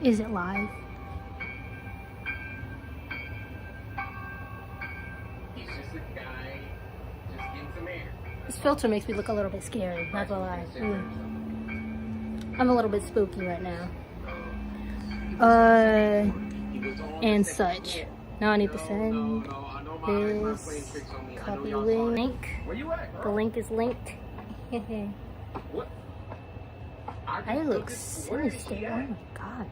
Is it live? He's just a guy just getting some air. This filter makes me look a little bit scary, not gonna lie. I'm a little bit spooky right now. And such. Now I need to send this copy link. The link is linked. I look sinister. Oh my god.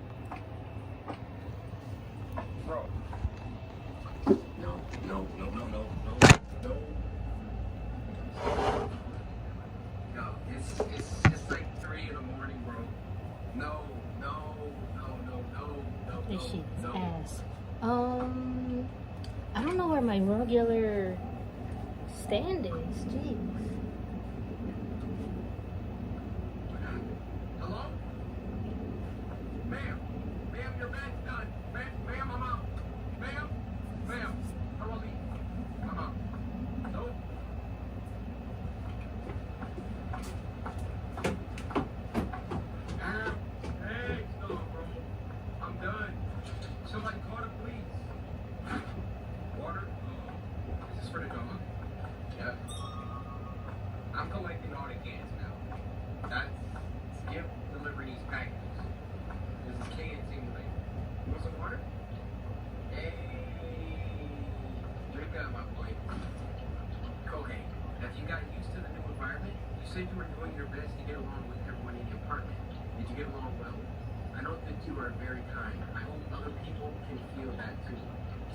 Bro. No. No, it's like 3 in the morning, bro. No. This shit's ass. I don't know where my regular stand is. Jeez. Hello? Ma'am, your bag's done. Ma'am, I'm out. Ma'am, how do I leave? I'm out. Nope. Hey, no, bro. I'm done. Somebody call the police. Water? Is this for the dog? Yep. I'm collecting all the cans now. That's Skip delivering these packages. This is can simulator. You want some water? Hey, drink out my boy. Kohe, have you got used to the new environment? You said you were doing your best to get along with everyone in the apartment. Did you get along well? I know that you are very kind. I hope other people can feel that too.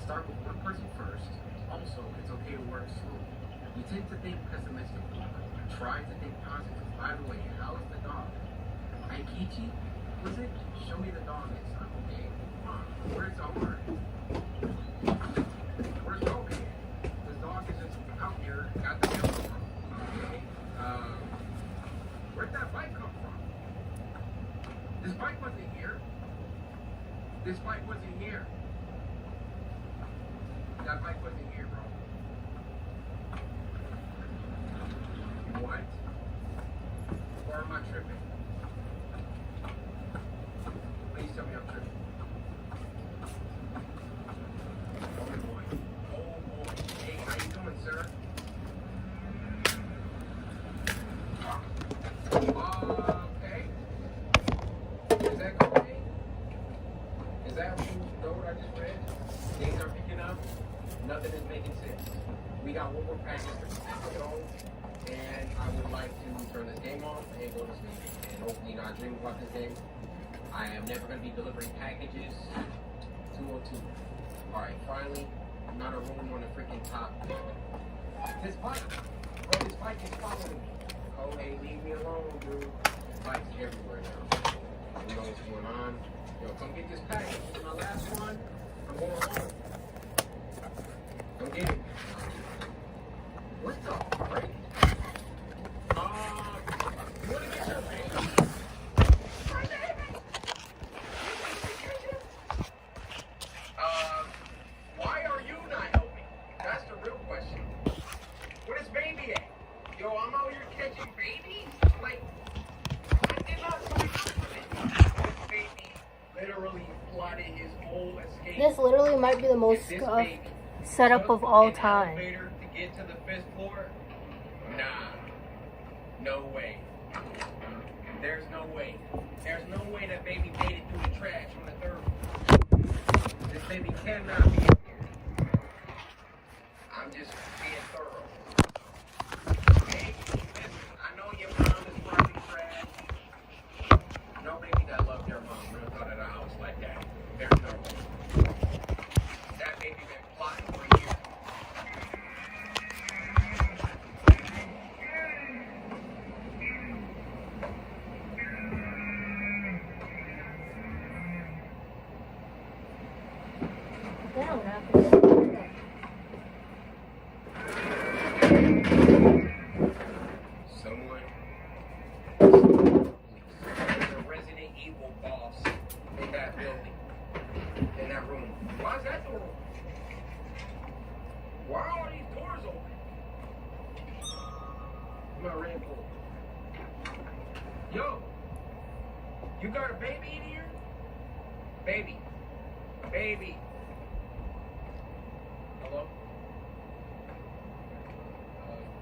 Start with one person first. Also, it's okay to work slowly. You tend to think pessimistically. Try to think positive. By the way, how is the dog? Aikichi? Was it? Show me the dog next time, okay? Come on. Where's Omar? Where's Kobe? This dog is just out here. Got the milk from. Okay? Where'd that bike come from? This bike wasn't here. This bike wasn't here. That bike wasn't here, bro. What? Or am I tripping? Please tell me I'm tripping. Oh boy. Hey, how you doing, sir? Okay. Is that okay? Is that the note I just read? Things are picking up. Nothing is making sense. We got one more package to go, and I would like to turn this game off and go to sleep and hopefully not dream about this game. I am never going to be delivering packages. 202. Alright, finally, not a room on the freaking top. This bike! Bro, this bike is following me. Oh, hey, leave me alone, dude. This bike's everywhere now. You know what's going on. Yo, come get this package. This is my last one. I'm going home. Come get it. What the frick? You wanna get your baby? Why are you not helping? That's the real question. Where is baby at? Yo, I'm out here catching babies? Like, I did not sign up for this. This baby literally plotted his whole escape. This literally might be the most scuffed setup of all time. To get to the 5th floor? Nah. No way. There's no way. There's no way that baby made it through the trash on the 3rd floor. This baby cannot be in here. I'm just being thorough. Hey, listen, I know your mom is probably trash. No baby that loved their mom would have thought of a house like that. There's no way. That baby been plotting for years. Someone. There's a Resident Evil boss in that building. In that room. Why is that door open? Why are all these doors open? My raincoat. Yo, you got a baby in here? Baby. Baby. Hello?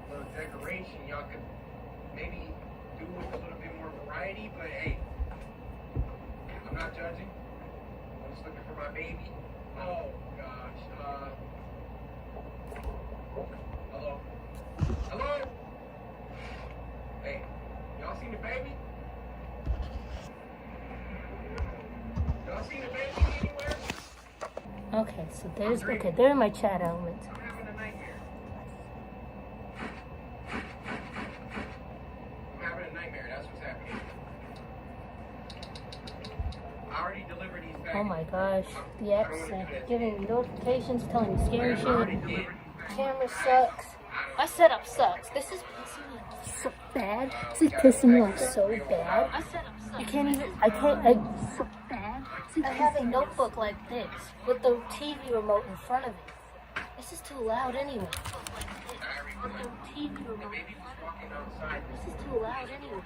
Little decoration, y'all could maybe do with a little bit more variety, but hey, I'm not judging. I'm just looking for my baby. Oh gosh. Hello? Hello? Hey, y'all seen the baby? Y'all seen the baby anywhere? Okay, so there's, okay, there are my chat elements. I'm having a nightmare. I'm having a nightmare, that's what's happening. I already delivered these bags. Oh my gosh, the apps giving notifications telling me scary shit. Camera sucks. My setup sucks. This is pissing me off so bad. This is pissing me off so bad. I can't even, so bad. I have a notebook like this with the TV remote in front of it. This is too loud anyway. With the TV remote in front of it. This is too loud anyway.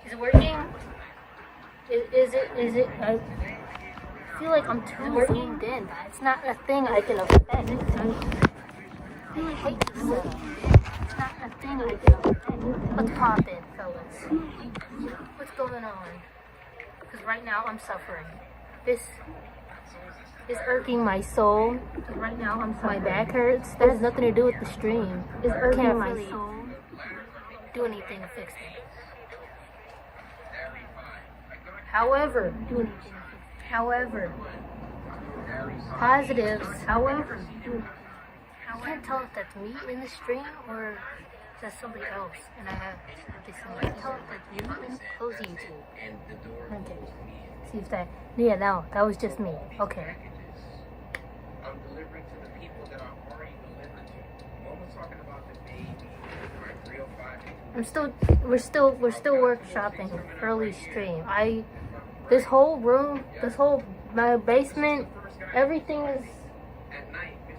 Is it working? Is it? I feel like I'm too zoomed in. It's not a thing I can affect. I really hate this setup. It's not a thing I can affect. Let's pop in, fellas. What's going on? Because right now I'm suffering. This is irking my soul. Right now my back hurts. That has nothing to do with the stream. It's irking my soul. Do anything to fix it. However, positives, however, I can't tell if that's me in the stream or that's somebody else, and I have this thing. I can't tell if that's me. Close YouTube. Okay. See if that, yeah, no, that was just me. Okay. I'm delivering to the people that I've already delivered to. One was talking about the baby, my 305. We're still workshopping early stream. This whole room, my basement, everything has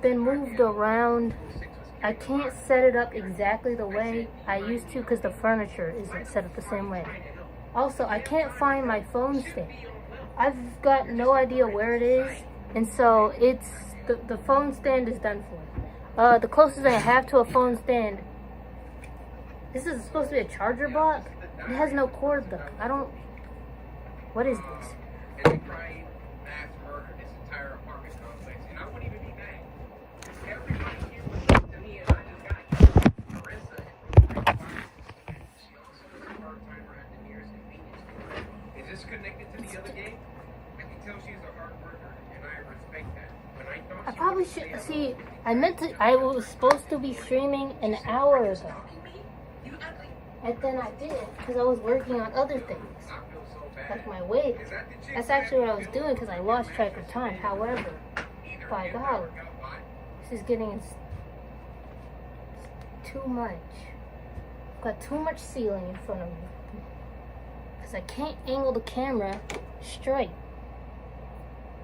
been moved around. I can't set it up exactly the way I used to because the furniture isn't set up the same way. Also, I can't find my phone stand. I've got no idea where it is, and so it's, the phone stand is done for. The closest I have to a phone stand, this is supposed to be a charger block. It has no cord though. What is this? And they tried mass murder this entire apartment complex, and I wouldn't even be mad. Everybody here was good to me, and I just got Marissa. She also was a part-timer at the nearest convenience store. Is this connected to the other game? I can tell she's a hard worker, and I respect that. When I thought I probably should see. I was supposed to be streaming an hour ago, and then I didn't because I was working on other things. Like my wig. That's actually what I was doing because I lost track of time. However, by God, this is getting too much. I've got too much ceiling in front of me because I can't angle the camera straight.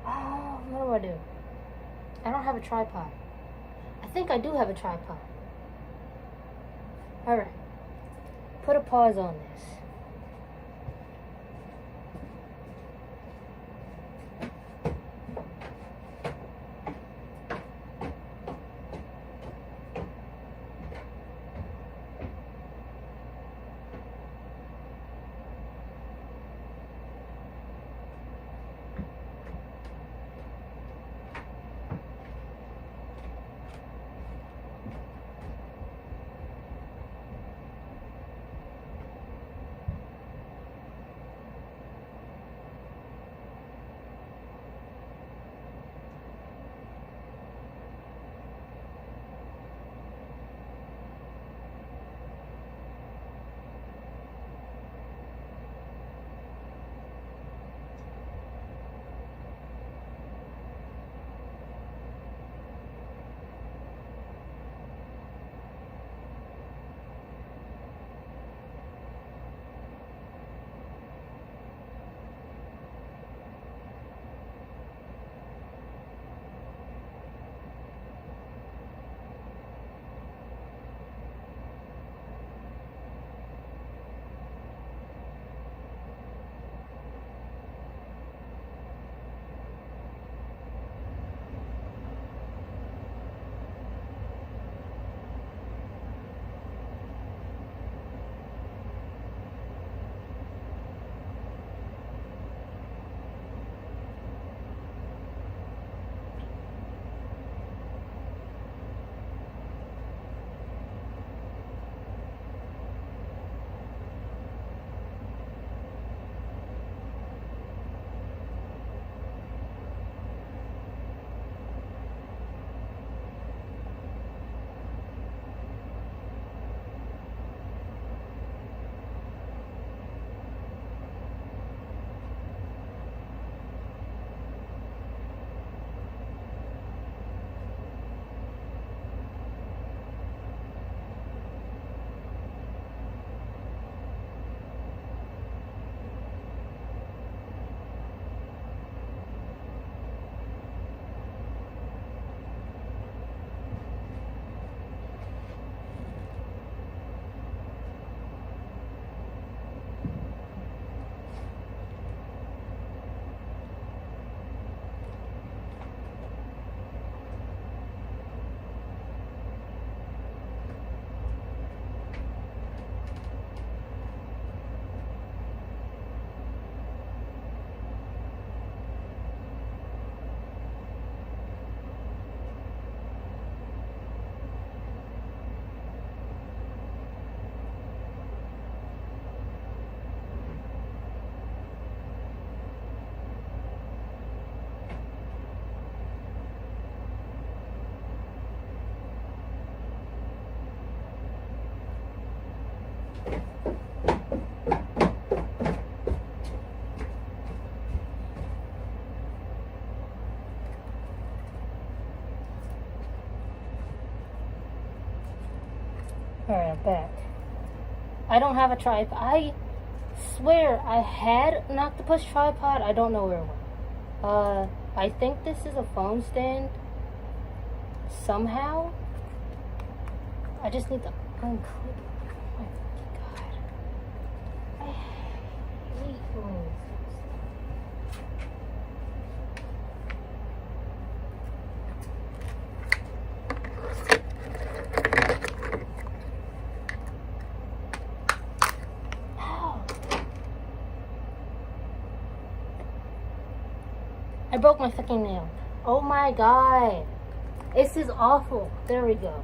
Oh, what do? I don't have a tripod. I think I do have a tripod. Alright. Put a pause on this. Alright, I'm back. I don't have a tripod. I swear I had an octopus tripod. I don't know where it went. I think this is a phone stand. Somehow. I just need to unclip. Oh my god. I hate phones. I broke my fucking nail. Oh my god. This is awful. There we go.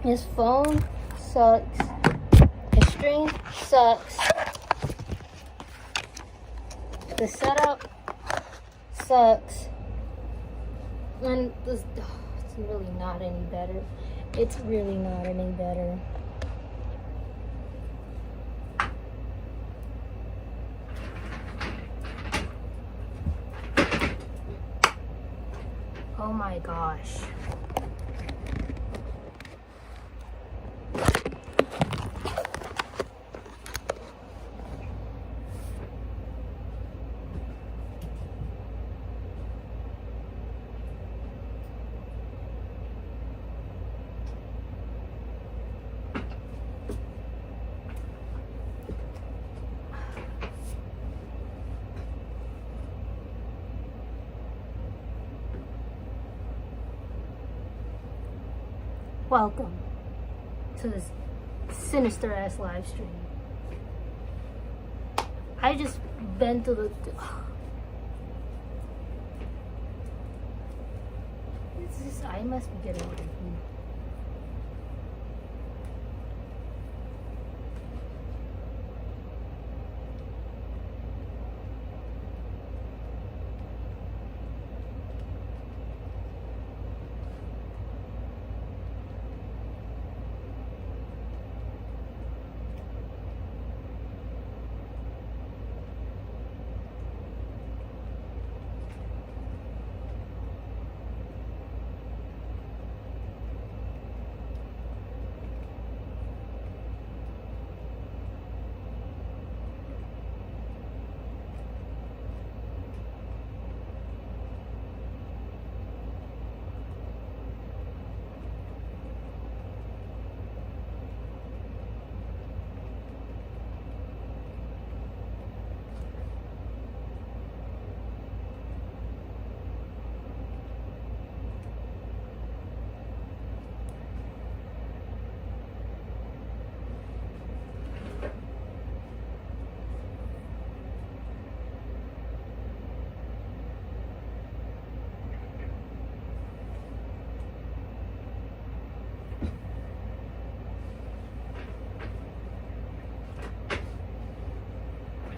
His phone sucks. His stream sucks. The setup sucks. And this, it's really not any better. It's really not any better. Oh my gosh. Welcome to this sinister ass live stream. I just been to the. I must be getting old.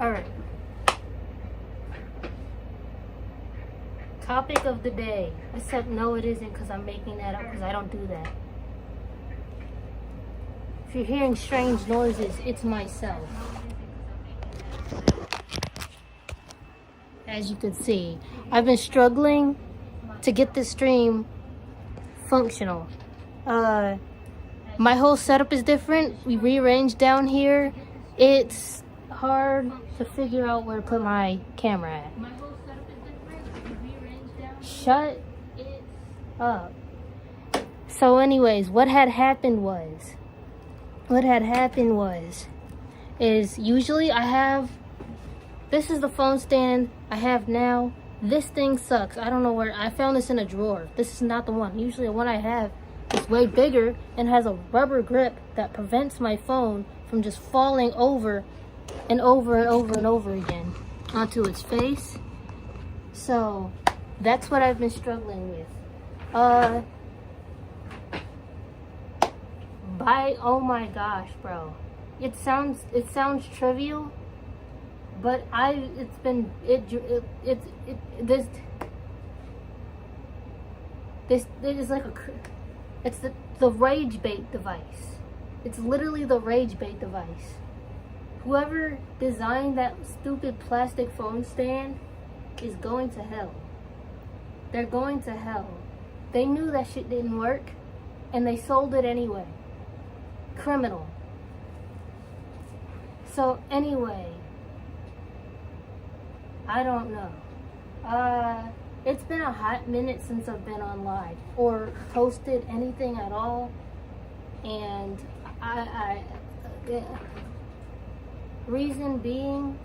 Alright. Topic of the day. Except no it isn't because I'm making that up because I don't do that. If you're hearing strange noises, it's myself. As you can see, I've been struggling to get this stream functional. My whole setup is different. We rearranged down here. It's hard to figure out where to put my camera at. Shut it up. So anyways, what had happened was is usually I have, this is the phone stand I have now. This thing sucks. I don't know where, I found this in a drawer. This is not the one. Usually the one I have is way bigger and has a rubber grip that prevents my phone from just falling over and over and over and over again onto its face. So that's what I've been struggling with. Oh my gosh, bro. It sounds trivial, but this is like It's the rage bait device. It's literally the rage bait device. Whoever designed that stupid plastic phone stand is going to hell. They're going to hell. They knew that shit didn't work, and they sold it anyway. Criminal. So anyway, I don't know. It's been a hot minute since I've been on live or posted anything at all, and reason being,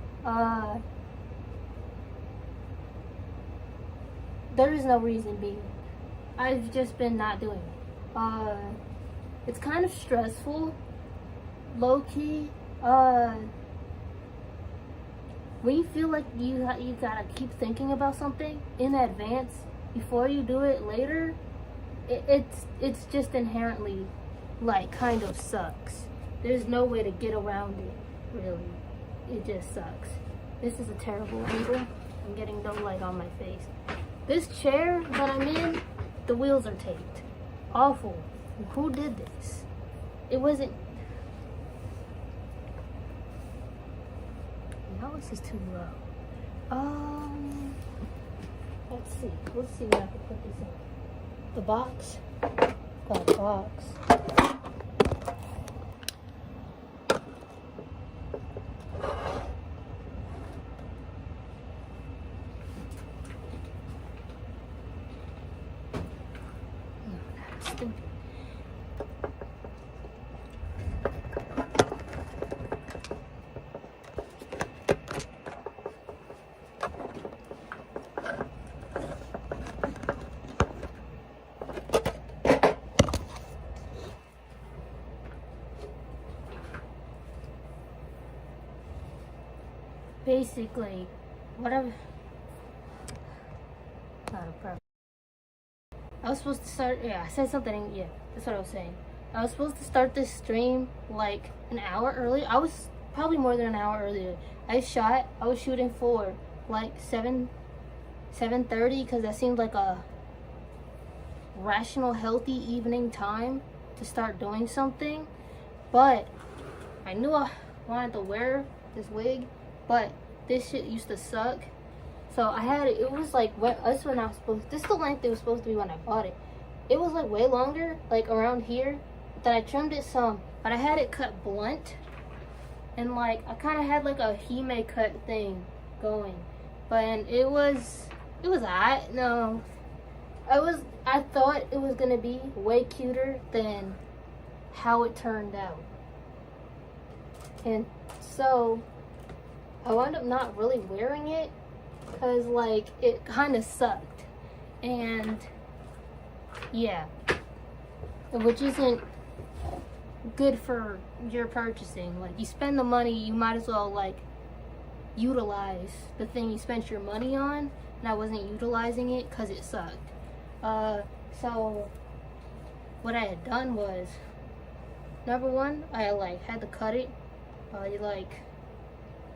there is no reason being. I've just been not doing it. It's kind of stressful, low key. When you feel like you gotta keep thinking about something in advance before you do it later, it's just inherently like kind of sucks. There's no way to get around it, really. It just sucks. This is a terrible angle. I'm getting no light on my face. This chair that I'm in, the wheels are taped. Awful. Who did this? It wasn't. Now this is too low. Let's see. Let's see what I can put this in. The box. Got a box. Stupid. Basically, whatever. Not a problem. I was supposed to start. Yeah, I said something. Yeah, that's what I was saying. I was supposed to start this stream like an hour early. I was probably more than an hour earlier. I was shooting for like 7:30 because that seemed like a rational, healthy evening time to start doing something. But I knew I wanted to wear this wig, but this shit used to suck. So I had it. It was like when I was supposed. This is the length it was supposed to be when I bought it. It was like way longer, like around here. Then I trimmed it some, but I had it cut blunt, and like I kind of had like a Hime cut thing going, but it was alright. No, I thought it was gonna be way cuter than how it turned out, and so I wound up not really wearing it because like it kind of sucked, and yeah, which isn't good for your purchasing. Like, you spend the money, you might as well like utilize the thing you spent your money on, and I wasn't utilizing it because it sucked. So what I had done was, number one, I like had to cut it like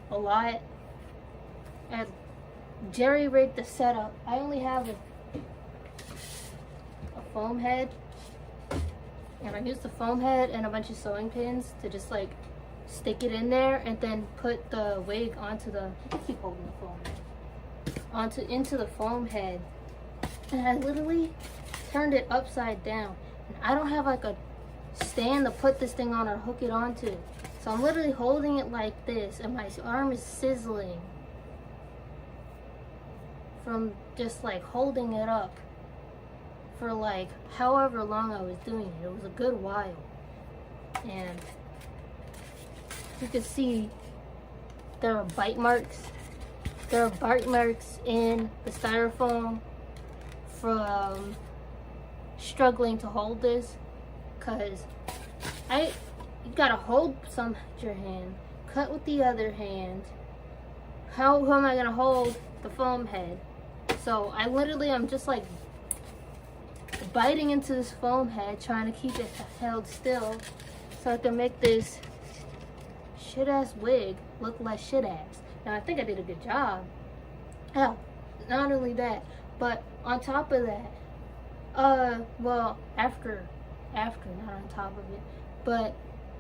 a lot. I had jerry-rigged the setup. I only have a foam head, and I used the foam head and a bunch of sewing pins to just like stick it in there, and then put the wig onto the I keep holding the foam head into the foam head, and I literally turned it upside down, and I don't have like a stand to put this thing on or hook it onto, so I'm literally holding it like this, and my arm is sizzling from just like holding it up for like however long I was doing it. It was a good while, and you can see there are bite marks. There are bite marks in the styrofoam from struggling to hold this, cause you gotta hold some with your hand, cut with the other hand. How am I gonna hold the foam head? So I'm just like biting into this foam head, trying to keep it held still so I can make this shit ass wig look like shit ass. Now I think I did a good job. Hell, not only that, but on top of that, well, after after, not on top of it. But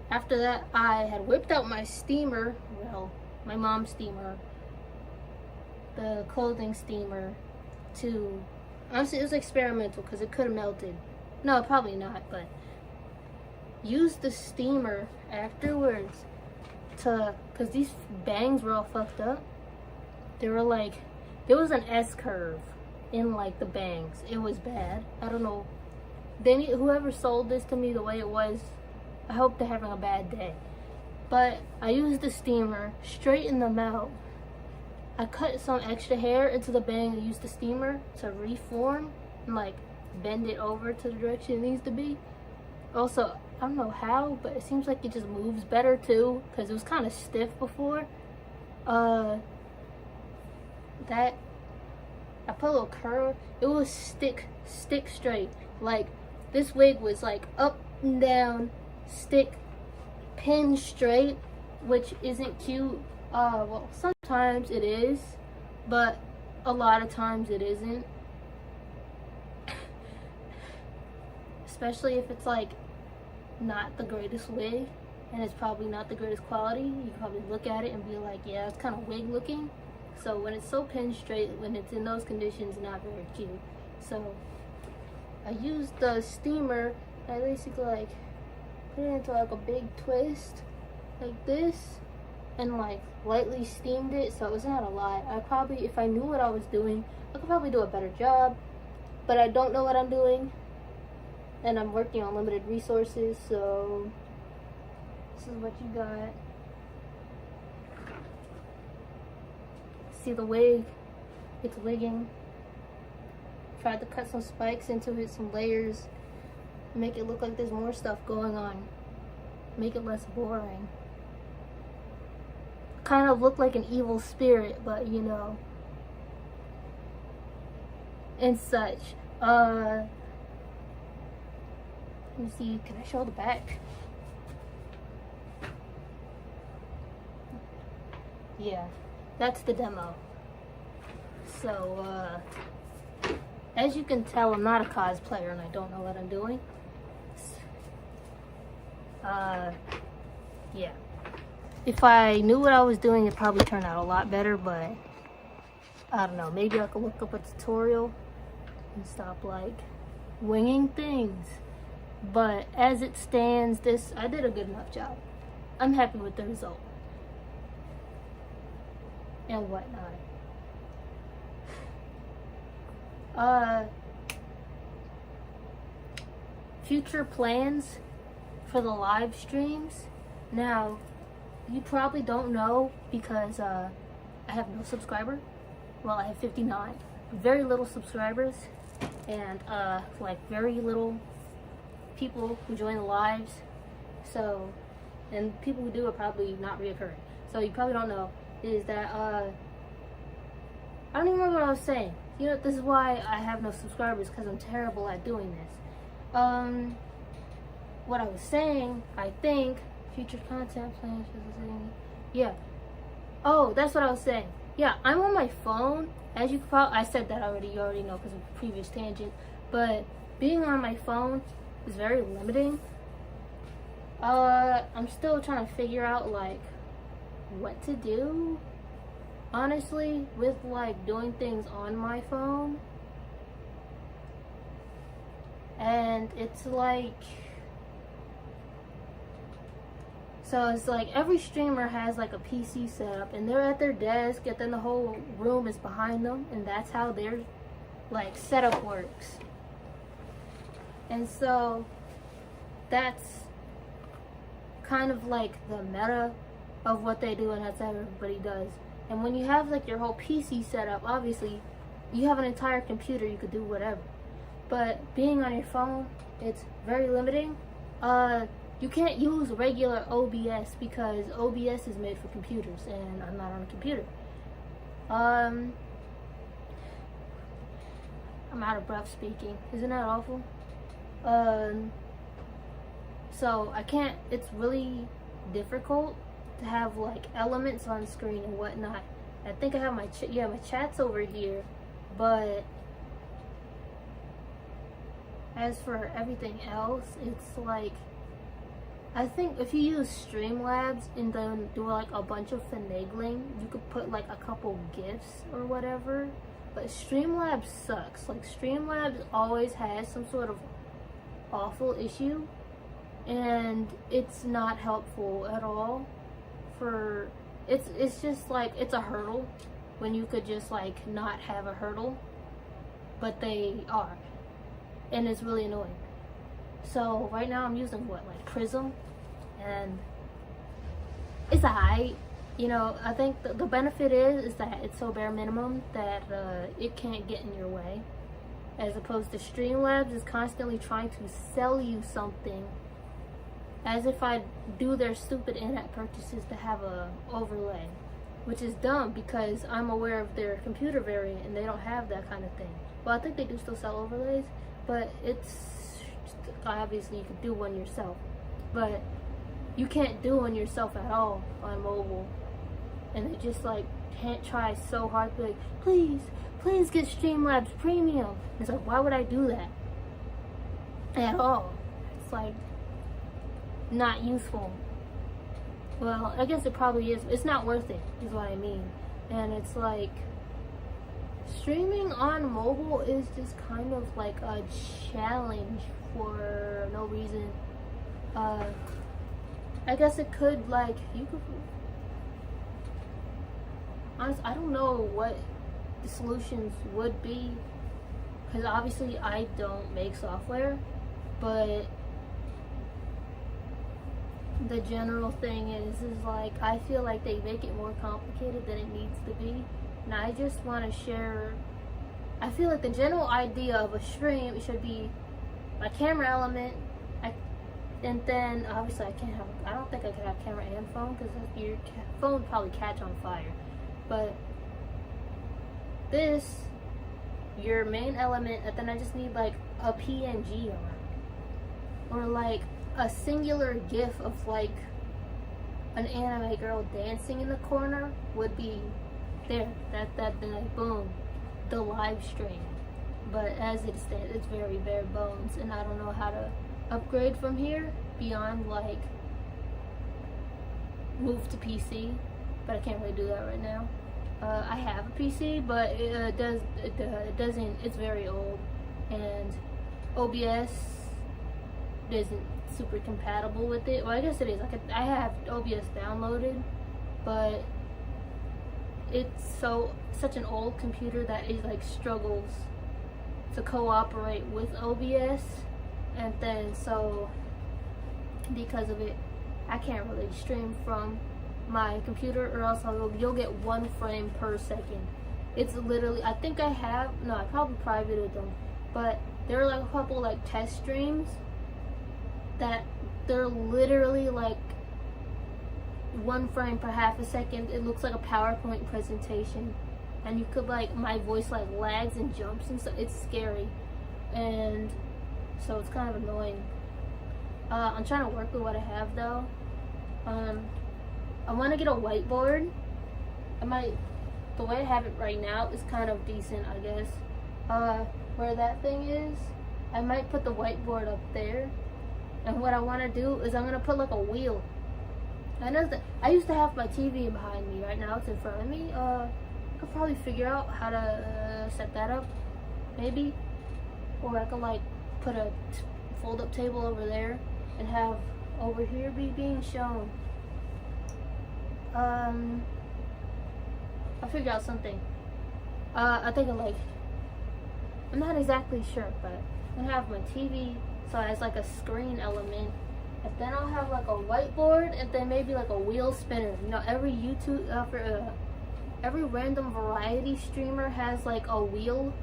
after that, I had whipped out my steamer, well, my mom's steamer, the clothing steamer, to, honestly, it was experimental because it could have melted. No, probably not, but used the steamer afterwards to, because these bangs were all fucked up. They were like, there was an S curve in like the bangs. It was bad. I don't know. Whoever sold this to me the way it was, I hope they're having a bad day. But I used the steamer, straightened them out. I cut some extra hair into the bang and used the steamer to reform and like bend it over to the direction it needs to be. Also, I don't know how, but it seems like it just moves better too, because it was kind of stiff before. That I put a little curl. It was stick straight. Like this wig was like up and down, stick, pin straight, which isn't cute. Well, sometimes it is, but a lot of times it isn't. Especially if it's like not the greatest wig and it's probably not the greatest quality. You can probably look at it and be like, yeah, it's kind of wig looking. So when it's so pin straight, when it's in those conditions, not very cute. So I used the steamer. I basically like put it into like a big twist like this and like lightly steamed it, so it was not a lot. I probably, if I knew what I was doing, I could probably do a better job, but I don't know what I'm doing and I'm working on limited resources, so this is what you got. See the wig, it's wigging. Tried to cut some spikes into it, some layers, make it look like there's more stuff going on, make it less boring. Kind of look like an evil spirit, but you know, and such. Let me see, can I show the back? Yeah, that's the demo. So, as you can tell, I'm not a cosplayer and I don't know what I'm doing. Yeah. If I knew what I was doing, it'd probably turn out a lot better, but I don't know. Maybe I could look up a tutorial and stop like winging things. But as it stands, I did a good enough job. I'm happy with the result and whatnot. Future plans for the live streams. Now, you probably don't know because I have no subscriber. Well, I have 59. Very little subscribers and like very little people who join the lives. So, and people who do are probably not reoccurring. So you probably don't know is that I don't even remember what I was saying. You know, this is why I have no subscribers, because I'm terrible at doing this. What I was saying, I think, future content plans, yeah. Oh, that's what I was saying. Yeah, I'm on my phone. As you can probably, I said that already. You already know because of the previous tangent. But being on my phone is very limiting. I'm still trying to figure out like what to do. Honestly, with like doing things on my phone. And it's like, so it's like every streamer has like a PC setup and they're at their desk and then the whole room is behind them and that's how their like setup works. And so that's kind of like the meta of what they do and that's how everybody does. And when you have like your whole PC setup, obviously you have an entire computer, you could do whatever. But being on your phone, it's very limiting. You can't use regular OBS because OBS is made for computers and I'm not on a computer. I'm out of breath speaking. Isn't that awful? So I can't, it's really difficult to have like elements on screen and whatnot. I think I have my, my chat's over here, but as for everything else, it's like, I think if you use Streamlabs and then do like a bunch of finagling, you could put like a couple GIFs or whatever. But Streamlabs sucks. Like, Streamlabs always has some sort of awful issue, and it's not helpful at all. For it's just like, it's a hurdle when you could just like not have a hurdle, but they are, and it's really annoying. So right now I'm using what, like Prism, and it's alright. You know, I think the benefit is that it's so bare minimum that it can't get in your way, as opposed to Streamlabs is constantly trying to sell you something, as if I do their stupid in-app purchases to have a overlay, which is dumb because I'm aware of their computer variant and they don't have that kind of thing. Well, I think they do still sell overlays, but it's obviously you could do one yourself, but you can't do one yourself at all on mobile. And they just like can't try so hard to be like, please get Streamlabs Premium. It's like, why would I do that at all? It's like not useful. Well, I guess it probably is. It's not worth it, is what I mean. And it's like, streaming on mobile is just kind of like a challenge for no reason. I guess it could, like, you could, honestly, I don't know what the solutions would be, because obviously I don't make software, but the general thing is like, I feel like they make it more complicated than it needs to be. And I just want to share, I feel like the general idea of a stream should be a camera element, and then obviously I don't think I could have camera and phone, because your phone would probably catch on fire. But this, your main element, and then I just need like a PNG or like a singular GIF of like an anime girl dancing in the corner would be there. That like, boom, the live stream. But as it stands, it's very bare bones, and I don't know how to upgrade from here beyond like move to PC, but I can't really do that right now. I have a PC, but it doesn't, it's very old, and OBS isn't super compatible with it. Well, I guess it is. I have OBS downloaded, but it's such an old computer that it like struggles to cooperate with OBS, and then so because of it, I can't really stream from my computer, or else you'll get 1 frame per second. It's literally, I think I probably privated them, but there are like a couple like test streams that they're literally like 1 frame per half a second. It looks like a PowerPoint presentation, and you could like, my voice like lags and jumps and stuff. It's scary, and so it's kind of annoying. I'm trying to work with what I have though. I want to get a whiteboard. The way I have it right now is kind of decent, I guess. Where that thing is, I might put the whiteboard up there. And what I want to do is I'm going to put like a wheel. I know that I used to have my TV behind me. Right now it's in front of me. I could probably figure out how to set that up, maybe. Or I could like put a fold-up table over there and have over here be being shown. I'll figure out something. I think I'm not exactly sure, but I'm gonna have my TV so it has like a screen element, and then I'll have like a whiteboard, and then maybe like a wheel spinner. You know, every every random variety streamer has like a wheel,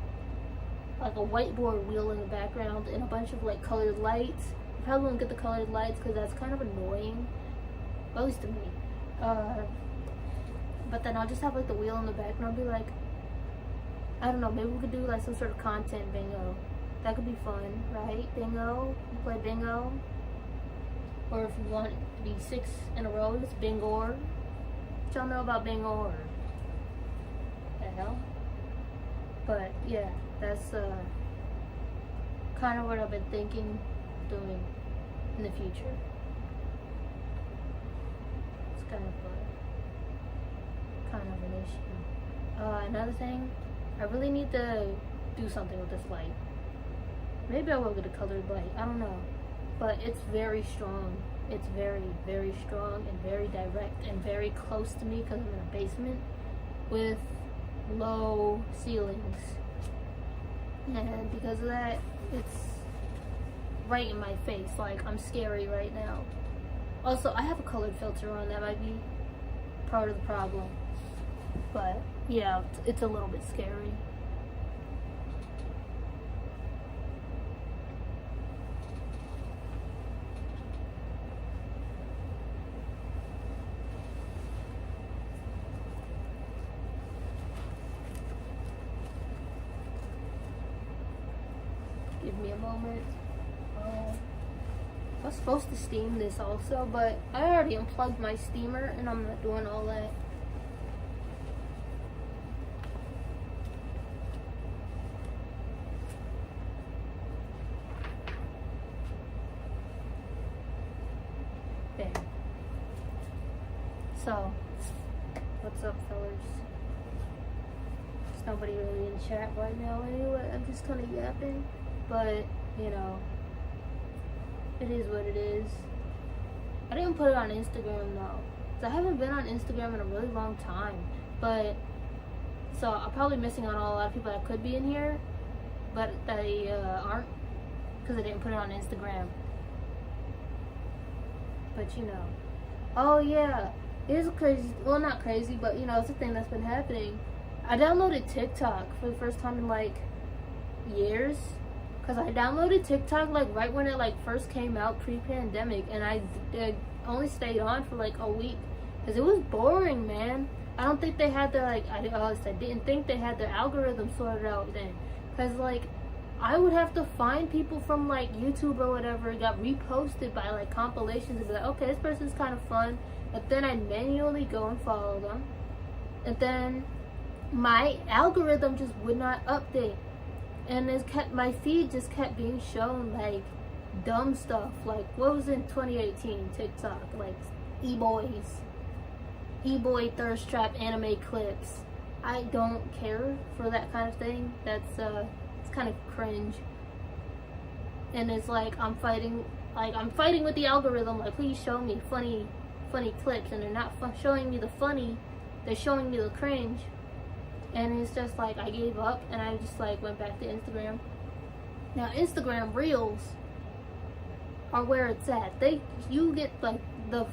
like a whiteboard wheel in the background, and a bunch of like colored lights. I probably won't get the colored lights because that's kind of annoying, at least to me. But then I'll just have like the wheel in the back, and I'll be like, I don't know, maybe we could do like some sort of content bingo. That could be fun, right? Bingo, you play bingo. Or if you want it to be 6 in a row, it's bingo. What y'all know about bingo or the hell? But yeah, that's kind of what I've been thinking doing in the future. It's kind of an issue. Another thing, I really need to do something with this light. Maybe I will get a colored light. I don't know, but it's very strong. It's very, very strong and very direct and very close to me because I'm in a basement with low ceilings. And because of that, it's right in my face. Like, I'm scary right now. Also, I have a colored filter on. That might be part of the problem. But yeah, it's a little bit scary. Give me a moment. I was supposed to steam this also, but I already unplugged my steamer and I'm not doing all that. There. So, what's up, fellas? There's nobody really in chat right now anyway. I'm just kind of yapping. But, you know, it is what it is. I didn't put it on Instagram though. I haven't been on Instagram in a really long time. But, so I'm probably missing out on a lot of people that could be in here. But they aren't. Because I didn't put it on Instagram. But, you know. Oh yeah. It is crazy. Well, not crazy, but, you know, it's a thing that's been happening. I downloaded TikTok for the first time in, like, years. Because I downloaded TikTok, like, right when it, like, first came out pre-pandemic. And I only stayed on for, like, a week. Because it was boring, man. I don't think they had their, like, I didn't think they had their algorithm sorted out then. Because, like, I would have to find people from, like, YouTube or whatever. It got reposted by, like, compilations. And be like, okay, this person's kind of fun. But then I'd manually go and follow them. And then my algorithm just would not update. And my feed just kept being shown, like, dumb stuff. Like, what was in 2018 TikTok? Like, e-boy thirst trap anime clips. I don't care for that kind of thing. It's kind of cringe. And it's like, I'm fighting with the algorithm. Like, please show me funny clips. And they're not showing me the funny. They're showing me the cringe. And it's just like, I gave up and I just like went back to Instagram. Now Instagram Reels are where it's at. You get like the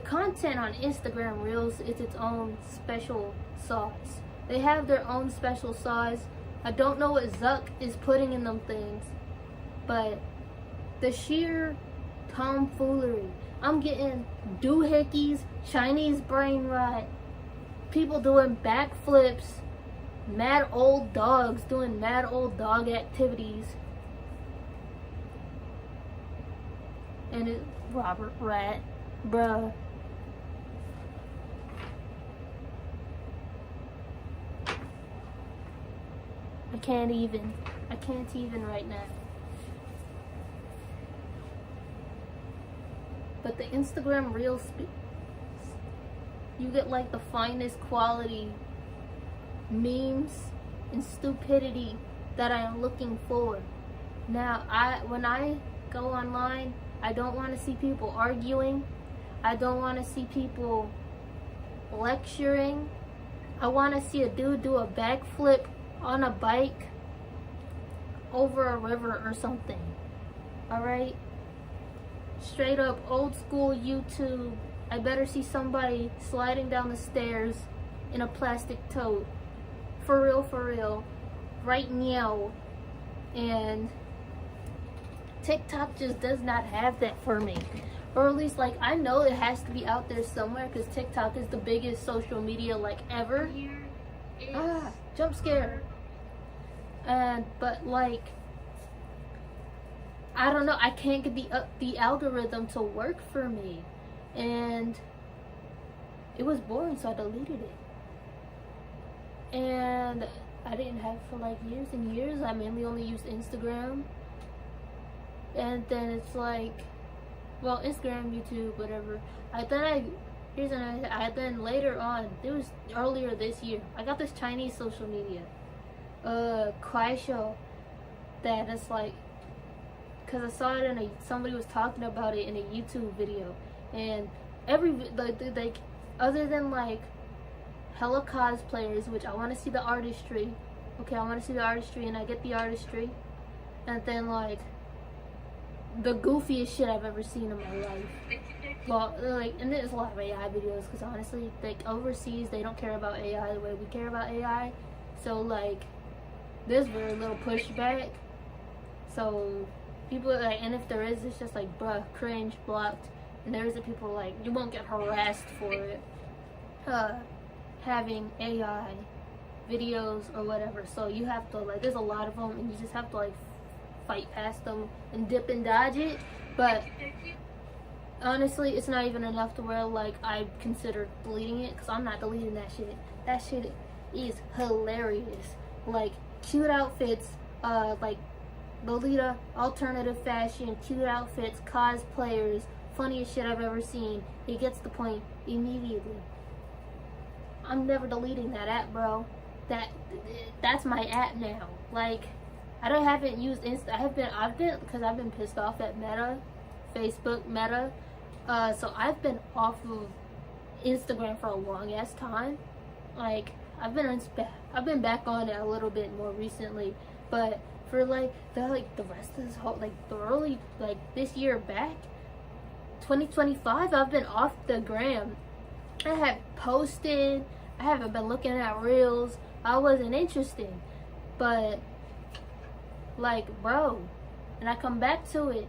content on Instagram Reels is its own special sauce. They have their own special sauce. I don't know what Zuck is putting in them things, but the sheer tomfoolery. I'm getting doohickeys, Chinese brain rot, people doing backflips, mad old dogs doing mad old dog activities. And it, Robert Rat, bruh. I can't even right now. But the Instagram Reels, you get like the finest quality memes and stupidity that I am looking for. Now, when I go online, I don't want to see people arguing. I don't want to see people lecturing. I want to see a dude do a backflip on a bike over a river or something. Alright? Straight up old school YouTube. I better see somebody sliding down the stairs in a plastic tote. For real. Right now. And TikTok just does not have that for me. Or at least, like, I know it has to be out there somewhere because TikTok is the biggest social media, like, ever. Jump scare. But, like, I don't know. I can't get the algorithm to work for me. And it was boring, so I deleted it. And I didn't have for like years and years. I mainly only used Instagram. And then it's like, well, Instagram, YouTube, whatever. Here's another, then later on, it was earlier this year, I got this Chinese social media, Kuaishou, that is like, cause I saw it somebody was talking about it in a YouTube video, and like other than like hella cosplayers, which I want to see the artistry, okay, I want to see the artistry, and I get the artistry, and then like the goofiest shit I've ever seen in my life. Well, like, and there's a lot of AI videos, because honestly, like, overseas, they don't care about AI the way we care about AI. So, like, there's very little pushback. So, people, like, and if there is, it's just like, bruh, cringe, blocked. And there's the people, like, you won't get harassed for it. Having AI videos or whatever. So, you have to, like, there's a lot of them, and you just have to, like, fight past them and dip and dodge it. But honestly, it's not even enough to where like I consider deleting it, because I'm not deleting that shit. That shit is hilarious. Like cute outfits, like Lolita, alternative fashion, cute outfits, cosplayers, funniest shit I've ever seen. It gets the point immediately. I'm never deleting that app, bro. That's my app now. Like, haven't used Insta. I've been because I've been pissed off at Meta, Facebook Meta. So I've been off of Instagram for a long ass time. Like I've been back on it a little bit more recently, but for like the rest of this whole this year back, 2025, I've been off the gram. I have posted. I haven't been looking at reels. I wasn't interested, but like, bro, and I come back to it.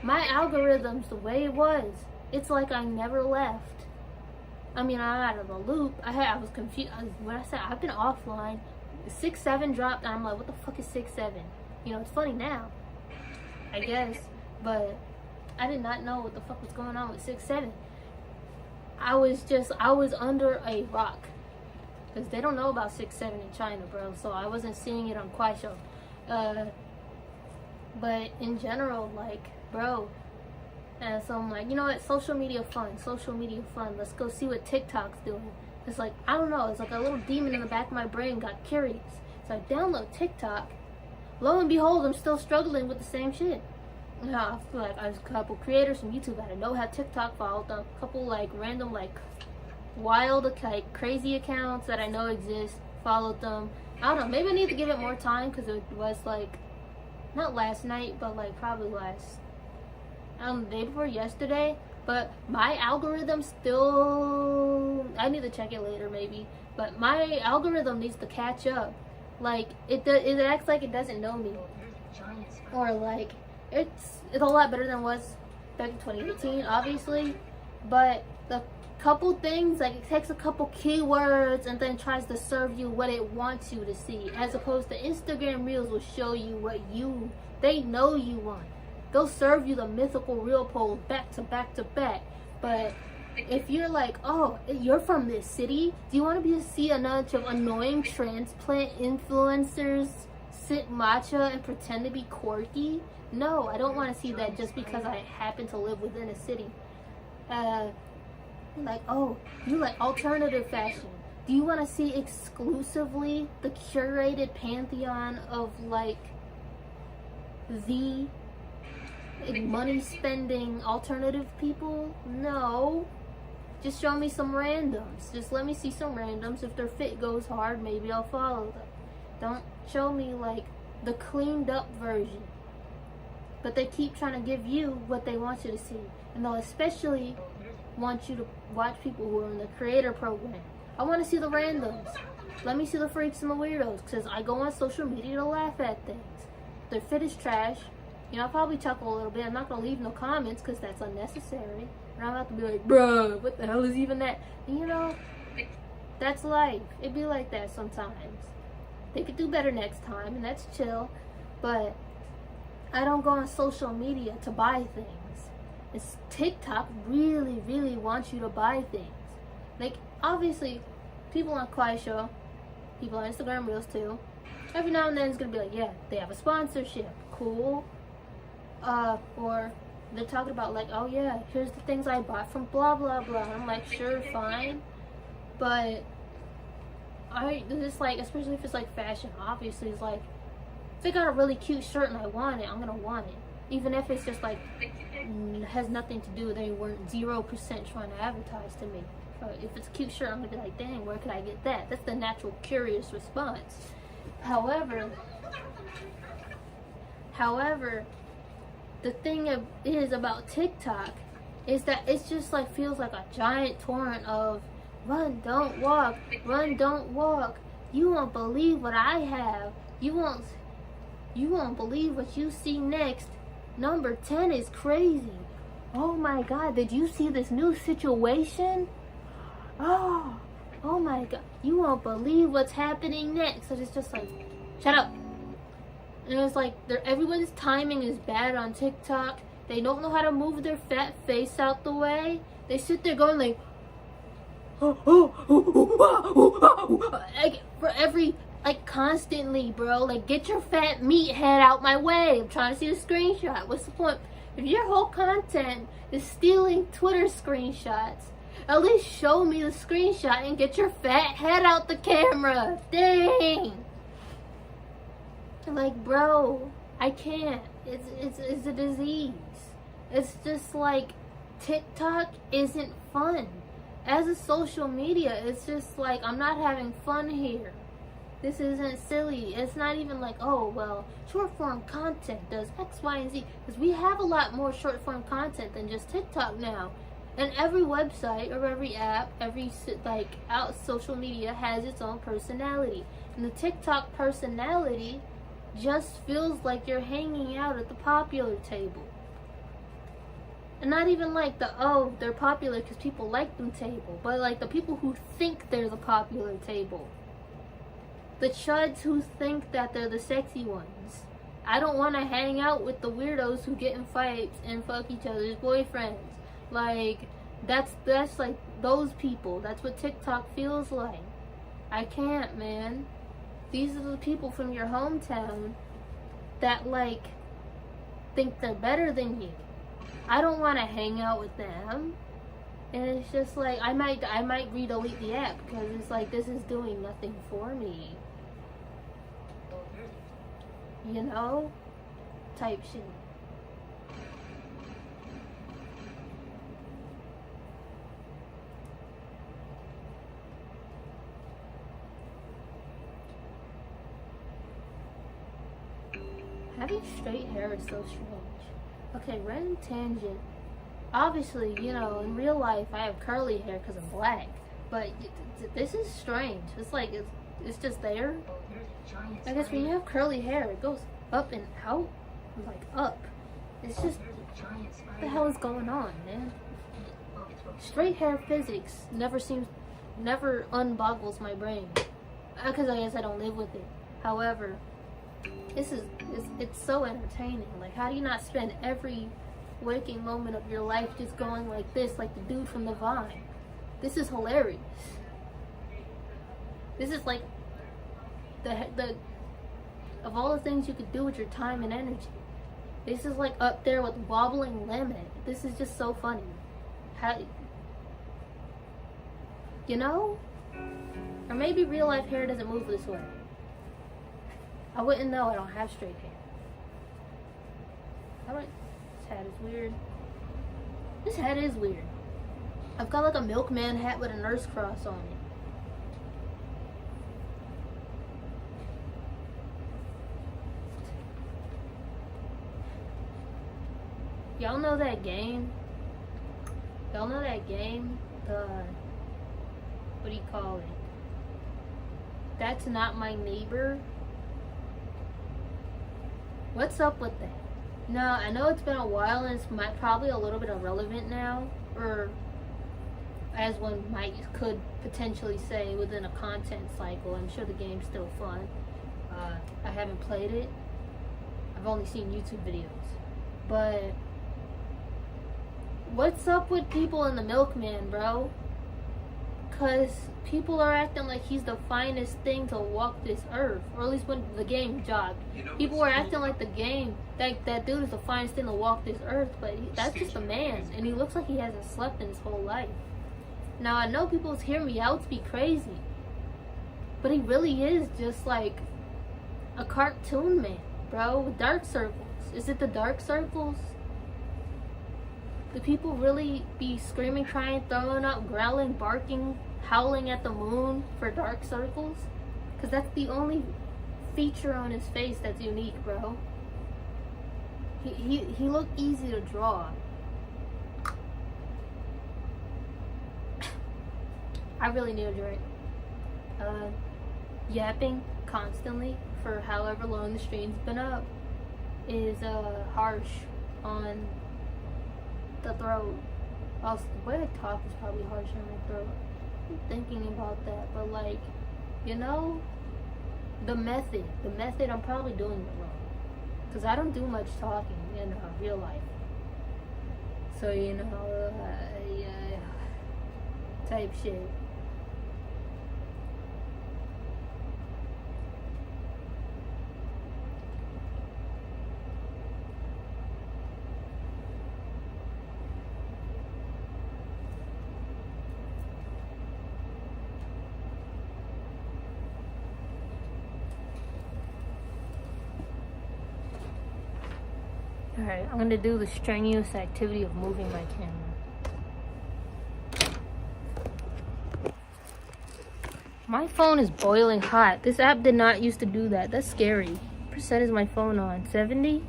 My algorithm's the way it was. It's like I never left. I mean, I'm out of the loop. I was confused. When I said I've been offline, 6-7 dropped, and I'm like, what the fuck is 6-7? You know, it's funny now, I guess, but I did not know what the fuck was going on with 6-7. I was under a rock, because they don't know about 6-7 in China, bro. So I wasn't seeing it on Kuaishou. But in general, like, bro, and so I'm like, you know what, social media fun, let's go see what TikTok's doing. It's like, I don't know, it's like a little demon in the back of my brain got curious, so I download TikTok. Lo and behold, I'm still struggling with the same shit. You know, I feel like I was a couple creators from YouTube that I know had TikTok, followed them, a couple like random like wild, like crazy accounts that I know exist, followed them. I don't know, maybe I need to give it more time, because it was like, not last night, but like probably the day before yesterday. But my algorithm still, I need to check it later maybe, but my algorithm needs to catch up. Like it acts like it doesn't know me, or like it's a lot better than it was back in 2018, obviously, but the couple things, like it takes a couple keywords and then tries to serve you what it wants you to see, as opposed to Instagram Reels will show you what they know you want. They'll serve you the mythical reel polls back to back to back. But if you're like, oh, you're from this city, do you want to see a bunch of annoying transplant influencers sip matcha and pretend to be quirky? No, I don't want to see that just because I happen to live within a city. Like, oh, you like alternative fashion. Do you want to see exclusively the curated pantheon of like the money spending alternative people? No, just show me some randoms. Just let me see some randoms. If their fit goes hard, maybe I'll follow them. Don't show me like the cleaned up version. But they keep trying to give you what they want you to see, and they'll especially want you to watch people who are in the creator program. I want to see the randoms. Let me see the freaks and the weirdos, because I go on social media to laugh at things. Their fit is trash. You know, I'll probably chuckle a little bit. I'm not going to leave no comments, because that's unnecessary. And I'm about to be like, bruh, what the hell is even that? And you know, that's life. It be like that sometimes. They could do better next time, and that's chill. But I don't go on social media to buy things. It's TikTok really, really wants you to buy things. Like, obviously, people on Kuaishou, people on Instagram Reels too. Every now and then it's gonna be like, yeah, they have a sponsorship, cool. Or they're talking about like, oh yeah, here's the things I bought from blah blah blah. I'm like, sure, fine, but just like, especially if it's like fashion, obviously it's like, if they got a really cute shirt and I want it, I'm gonna want it, even if it's just like has nothing to do. They weren't 0% trying to advertise to me. But if it's a cute shirt, I'm gonna be like, dang, where could I get that? That's the natural curious response. However, the thing is about TikTok is that it's just like feels like a giant torrent of run, don't walk, run, don't walk. You won't believe what I have. You won't believe what you see next. Number 10 is crazy. Oh my God, did you see this new situation? Oh my God, you won't believe what's happening next. So it's just like, shut up. And it's like everyone's timing is bad on TikTok. They don't know how to move their fat face out the way. They sit there going like, like for every, like constantly, bro. Like, get your fat meathead out my way. I'm trying to see the screenshot. What's the point? If your whole content is stealing Twitter screenshots, at least show me the screenshot and get your fat head out the camera. Dang. Like, bro, I can't. It's a disease. It's just like TikTok isn't fun. As a social media, it's just like, I'm not having fun here. This isn't silly. It's not even like, oh, well, short form content does X, Y, and Z. Because we have a lot more short form content than just TikTok now. And every website or every app, every like out social media has its own personality. And the TikTok personality just feels like you're hanging out at the popular table. And not even like the, oh, they're popular because people like them table, but like the people who think they're the popular table. The chuds who think that they're the sexy ones. I don't want to hang out with the weirdos who get in fights and fuck each other's boyfriends. Like, that's like those people. That's what TikTok feels like. I can't, man. These are the people from your hometown that like think they're better than you. I don't want to hang out with them. And it's just like, I might re-delete the app because it's like, this is doing nothing for me. You know? Type shit. Having straight hair is so strange. Okay, random tangent. Obviously, you know, in real life, I have curly hair because I'm black. But this is strange. It's like, it's just there. I guess when you have curly hair, it goes up and out. Like, up. It's just, what the hell is going on, man? Straight hair physics never unboggles my brain. Because I guess I don't live with it. However, it's so entertaining. Like, how do you not spend every waking moment of your life just going like this, like the dude from the Vine? This is hilarious. This is like the of all the things you could do with your time and energy. This is like up there with wobbling lemon. This is just so funny. How, you know? Or maybe real life hair doesn't move this way. I wouldn't know. I don't have straight hair. This hat is weird. This hat is weird. I've got like a milkman hat with a nurse cross on it. Y'all know that game? Y'all know that game? What do you call it? That's Not My Neighbor. What's up with that? Now, I know it's been a while and it's probably a little bit irrelevant now, or as one could potentially say within a content cycle. I'm sure the game's still fun. I haven't played it. I've only seen YouTube videos. But what's up with people in the milkman, bro? because people are acting like he's the finest thing to walk this earth, or at least when the game jogged. People were acting like that dude is the finest thing to walk this earth, but that's just a man, and he looks like he hasn't slept in his whole life. Now I know people hear me out to be crazy, but he really is just like a cartoon man, bro, with dark circles. Is it the dark circles? Do people really be screaming, crying, throwing up, growling, barking, howling at the moon for dark circles? Because that's the only feature on his face that's unique, bro. He looked easy to draw. I really need a drink. Yapping constantly for however long the stream's been up is harsh on the throat. Also, the way I talk is probably harsh on my throat. I'm thinking about that, but like, you know, the method, I'm probably doing it wrong. Because I don't do much talking in real life. So, you know, type shit. Alright, I'm gonna do the strenuous activity of moving my camera. My phone is boiling hot. This app did not used to do that. That's scary. What percent is my phone on? 70?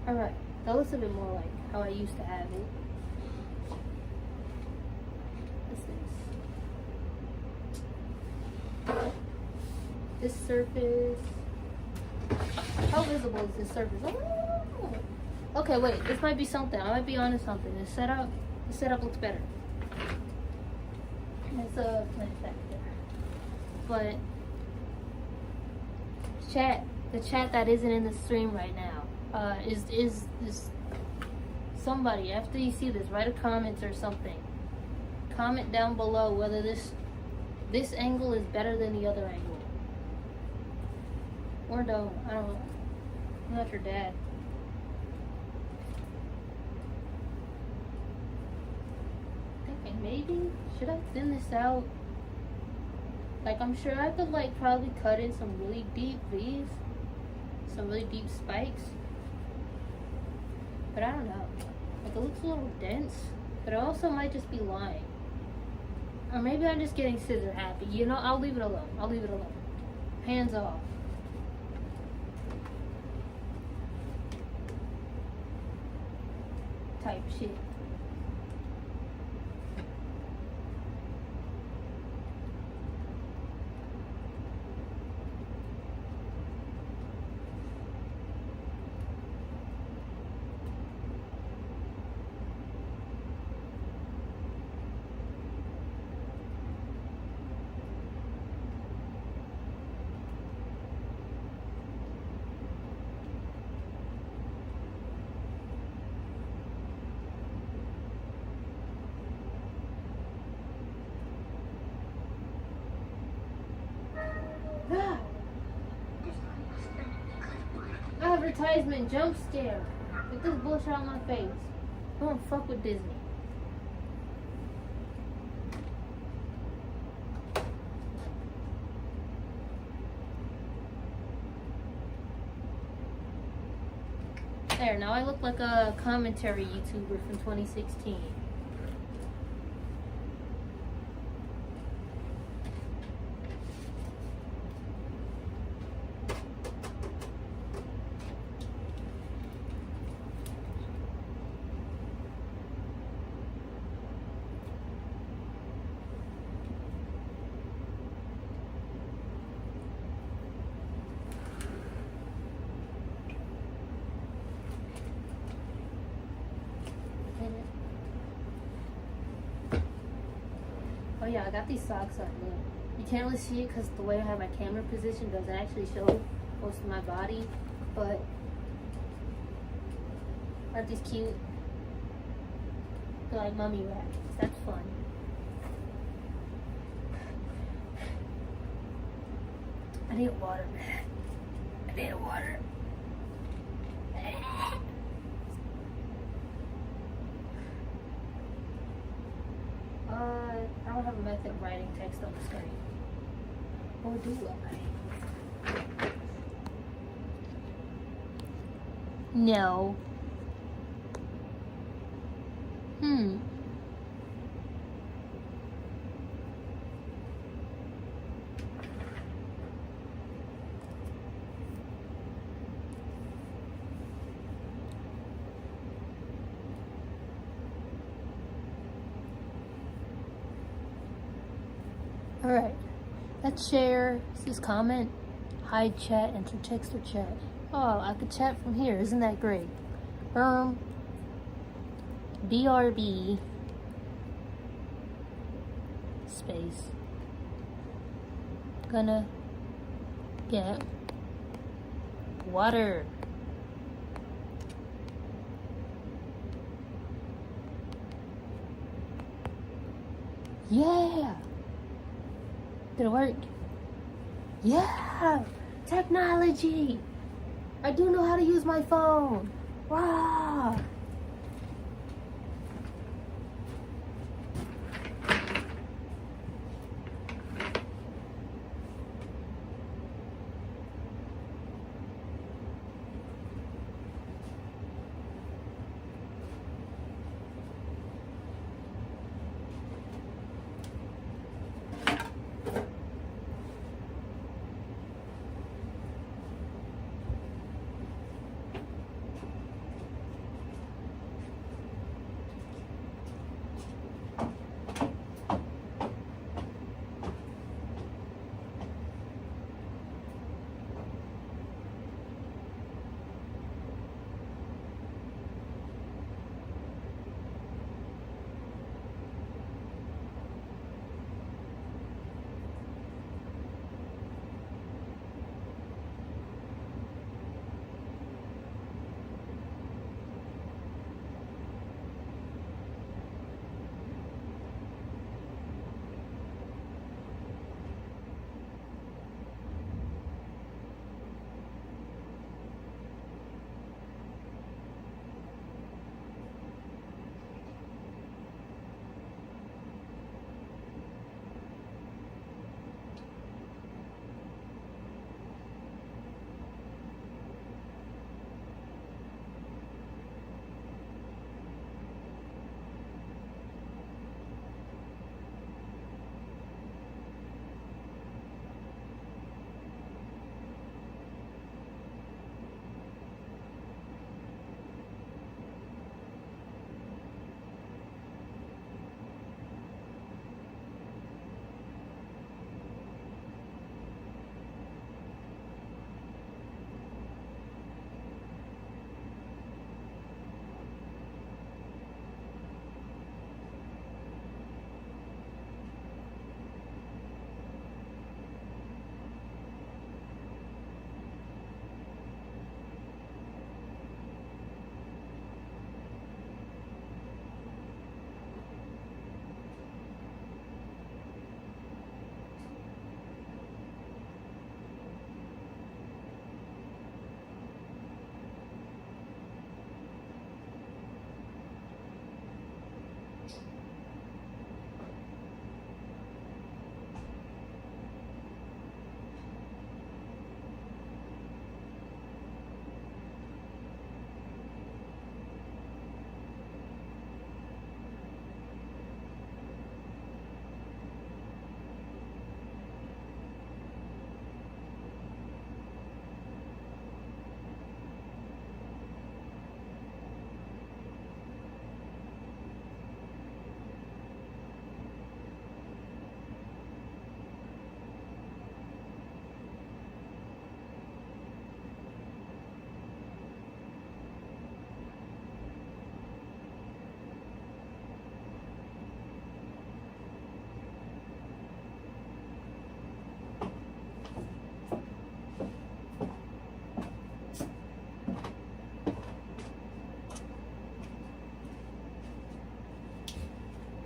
Alright, that looks a bit more like how I used to have it. This surface. How visible is this surface? Oh. Okay, wait, this might be something. I might be onto something. The setup looks better. It's a plant back there. But the chat that isn't in the stream right now. Is somebody, after you see this, write a comment or something. Comment down below whether this angle is better than the other angle. Or don't. I don't know. I'm not your dad. Thinking maybe, should I thin this out? Like, I'm sure I could like probably cut in some really deep V's. Some really deep spikes. But I don't know. Like, it looks a little dense, but it also might just be lying. Or maybe I'm just getting scissor happy. You know, I'll leave it alone. I'll leave it alone. Hands off. Type shit. Advertisement jump scare. Get this bullshit out my face. Don't fuck with Disney. There, now I look like a commentary YouTuber from 2016. Oh yeah, I got these socks on. Look, you can't really see it because the way I have my camera position doesn't actually show most of my body, but aren't these cute? They're like mummy racks. That's fun. I need water, man. I need water. I don't have a method of writing text on the screen. Or do I? No. Alright, let's share, this comment, hide chat, enter text or chat. Oh, I could chat from here, isn't that great? BRB space gonna get water. Yeah! Did it work? Yeah! Technology! I do know how to use my phone! Wow!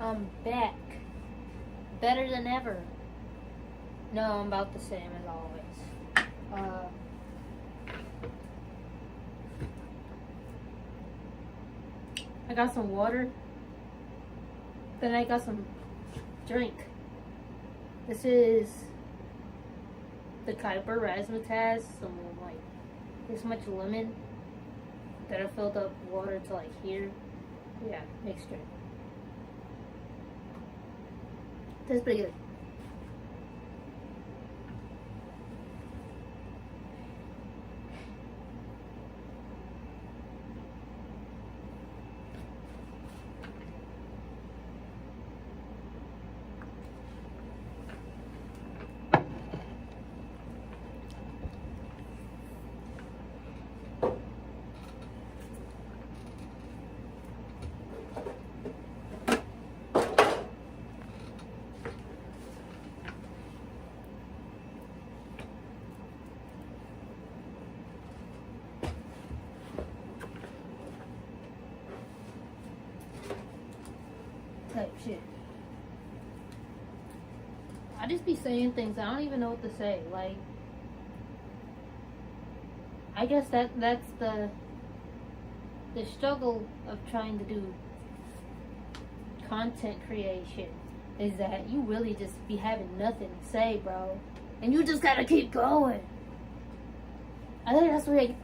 I'm back. Better than ever. No, I'm about the same as always. I got some water. Then I got some drink. This is the Kuiper Razzmatazz. Some like this much lemon that I filled up water to like here. Yeah, mixed drink. Tastes pretty good. Type shit. I just be saying things I don't even know what to say. Like, I guess that's the struggle of trying to do content creation, is that you really just be having nothing to say, bro, and you just gotta keep going. I think that's what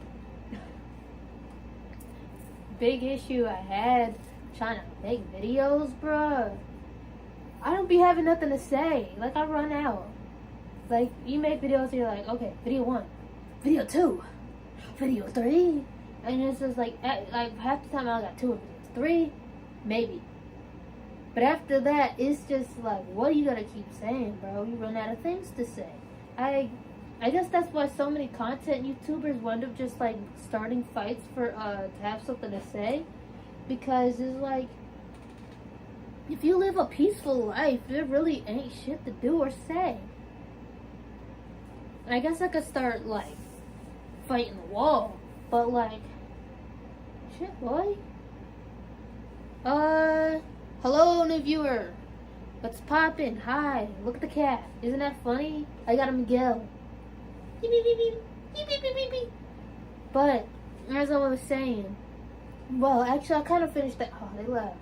big issue I had trying to make videos, bruh. I don't be having nothing to say. Like, I run out. Like, you make videos and you're like, okay, video 1, video 2, video 3. And it's just like half the time I got 2 videos. 3, maybe. But after that, it's just like, what are you gonna keep saying, bro? You run out of things to say. I guess that's why so many content YouTubers wind up just like starting fights for to have something to say. Because it's like, if you live a peaceful life, there really ain't shit to do or say. And I guess I could start like fighting the wall, but like, shit, boy. Hello, new viewer. What's poppin'? Hi, look at the cat. Isn't that funny? I got a Miguel. Beep, beep, beep, beep. Beep, beep, beep, beep, beep. But as I was saying, well, actually, I kind of finished that. Oh, they left.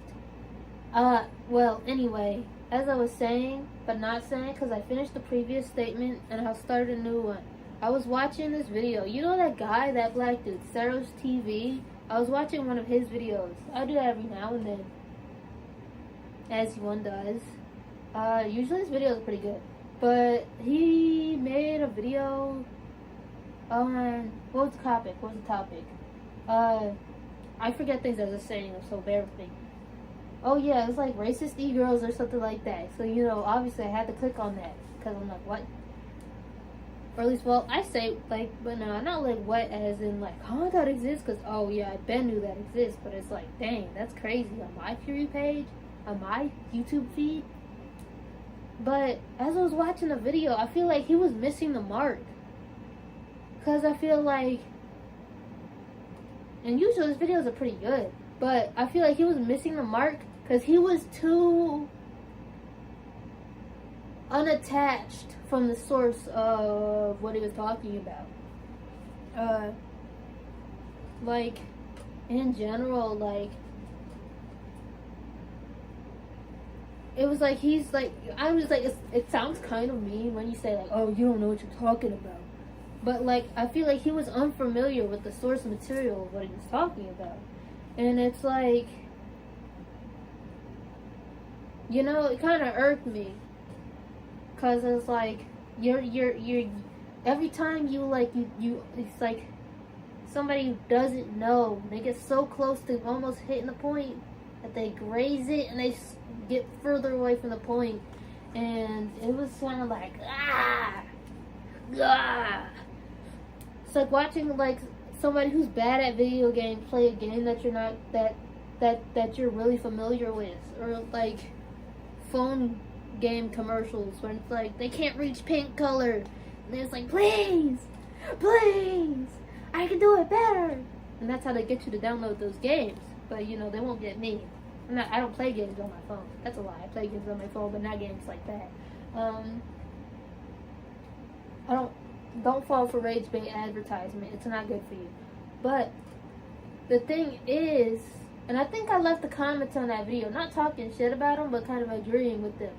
Well, anyway, as I was saying, but not saying, because I finished the previous statement and I'll start a new one. I was watching this video. You know that guy, that black dude, Saros TV? I was watching one of his videos. I do that every now and then, as one does. Usually his videos are pretty good. But he made a video on, what was the topic? I forget things as I was saying, so bear with me. Oh yeah, it was like racist e-girls or something like that. So, you know, obviously I had to click on that, because I'm like, what? Or at least, well, I say, like, but no, not like what as in like, oh, that exists, because, oh yeah, I bet knew that exists, but it's like, dang, that's crazy, on my Fury page, on my YouTube feed. But as I was watching the video, I feel like he was missing the mark. Because I feel like, and usually his videos are pretty good, but I feel like he was missing the mark because he was too unattached from the source of what he was talking about. Like, in general, like, it was like, he's like, I was like, it sounds kind of mean when you say like, oh, you don't know what you're talking about. But like, I feel like he was unfamiliar with the source material of what he was talking about. And it's like, you know, it kind of irked me. Cause it's like, you're every time you like, you, it's like, somebody who doesn't know, they get so close to almost hitting the point that they graze it and they get further away from the point. And it was kind of like, it's like watching like somebody who's bad at video games play a game that you're not, that you're really familiar with, or like phone game commercials when it's like they can't reach pink color and it's like, please, I can do it better, and that's how they get you to download those games. But you know, they won't get me. I don't play games on my phone. That's a lie. I play games on my phone, but not games like that. I don't fall for rage bait advertisement. It's not good for you. But the thing is, and I think I left the comments on that video, not talking shit about them, but kind of agreeing with them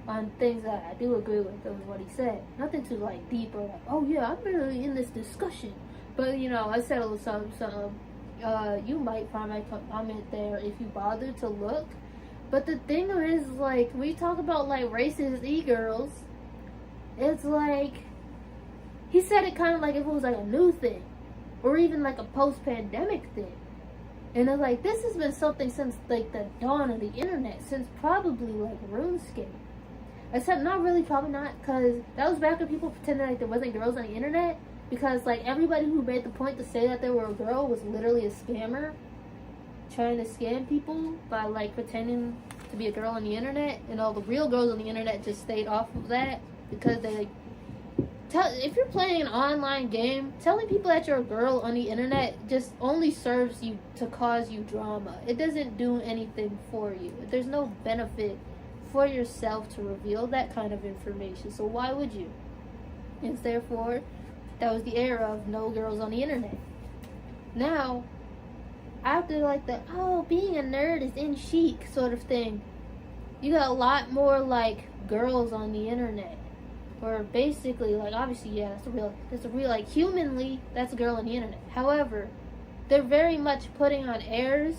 on things that I do agree with what he said. Nothing too like deep or like, oh yeah, I'm really in this discussion. But you know, I said a little something. You might find my comment there if you bother to look. But the thing is, like, we talk about like racist e-girls. It's like he said it kind of like if it was like a new thing, or even like a post-pandemic thing. And it's like this has been something since like the dawn of the internet, since probably like RuneScape. Except not really, probably not, because that was back when people pretended like there wasn't girls on the internet. Because like everybody who made the point to say that they were a girl was literally a scammer, trying to scam people by like pretending to be a girl on the internet, and all the real girls on the internet just stayed off of that because they like. If you're playing an online game, telling people that you're a girl on the internet just only serves you to cause you drama. It doesn't do anything for you. There's no benefit for yourself to reveal that kind of information. So why would you? And therefore, that was the era of no girls on the internet. Now, after like the, oh, being a nerd is in chic sort of thing, you got a lot more like girls on the internet. Or basically, like, obviously, yeah, that's a real, like, humanly, that's a girl on the internet. However, they're very much putting on airs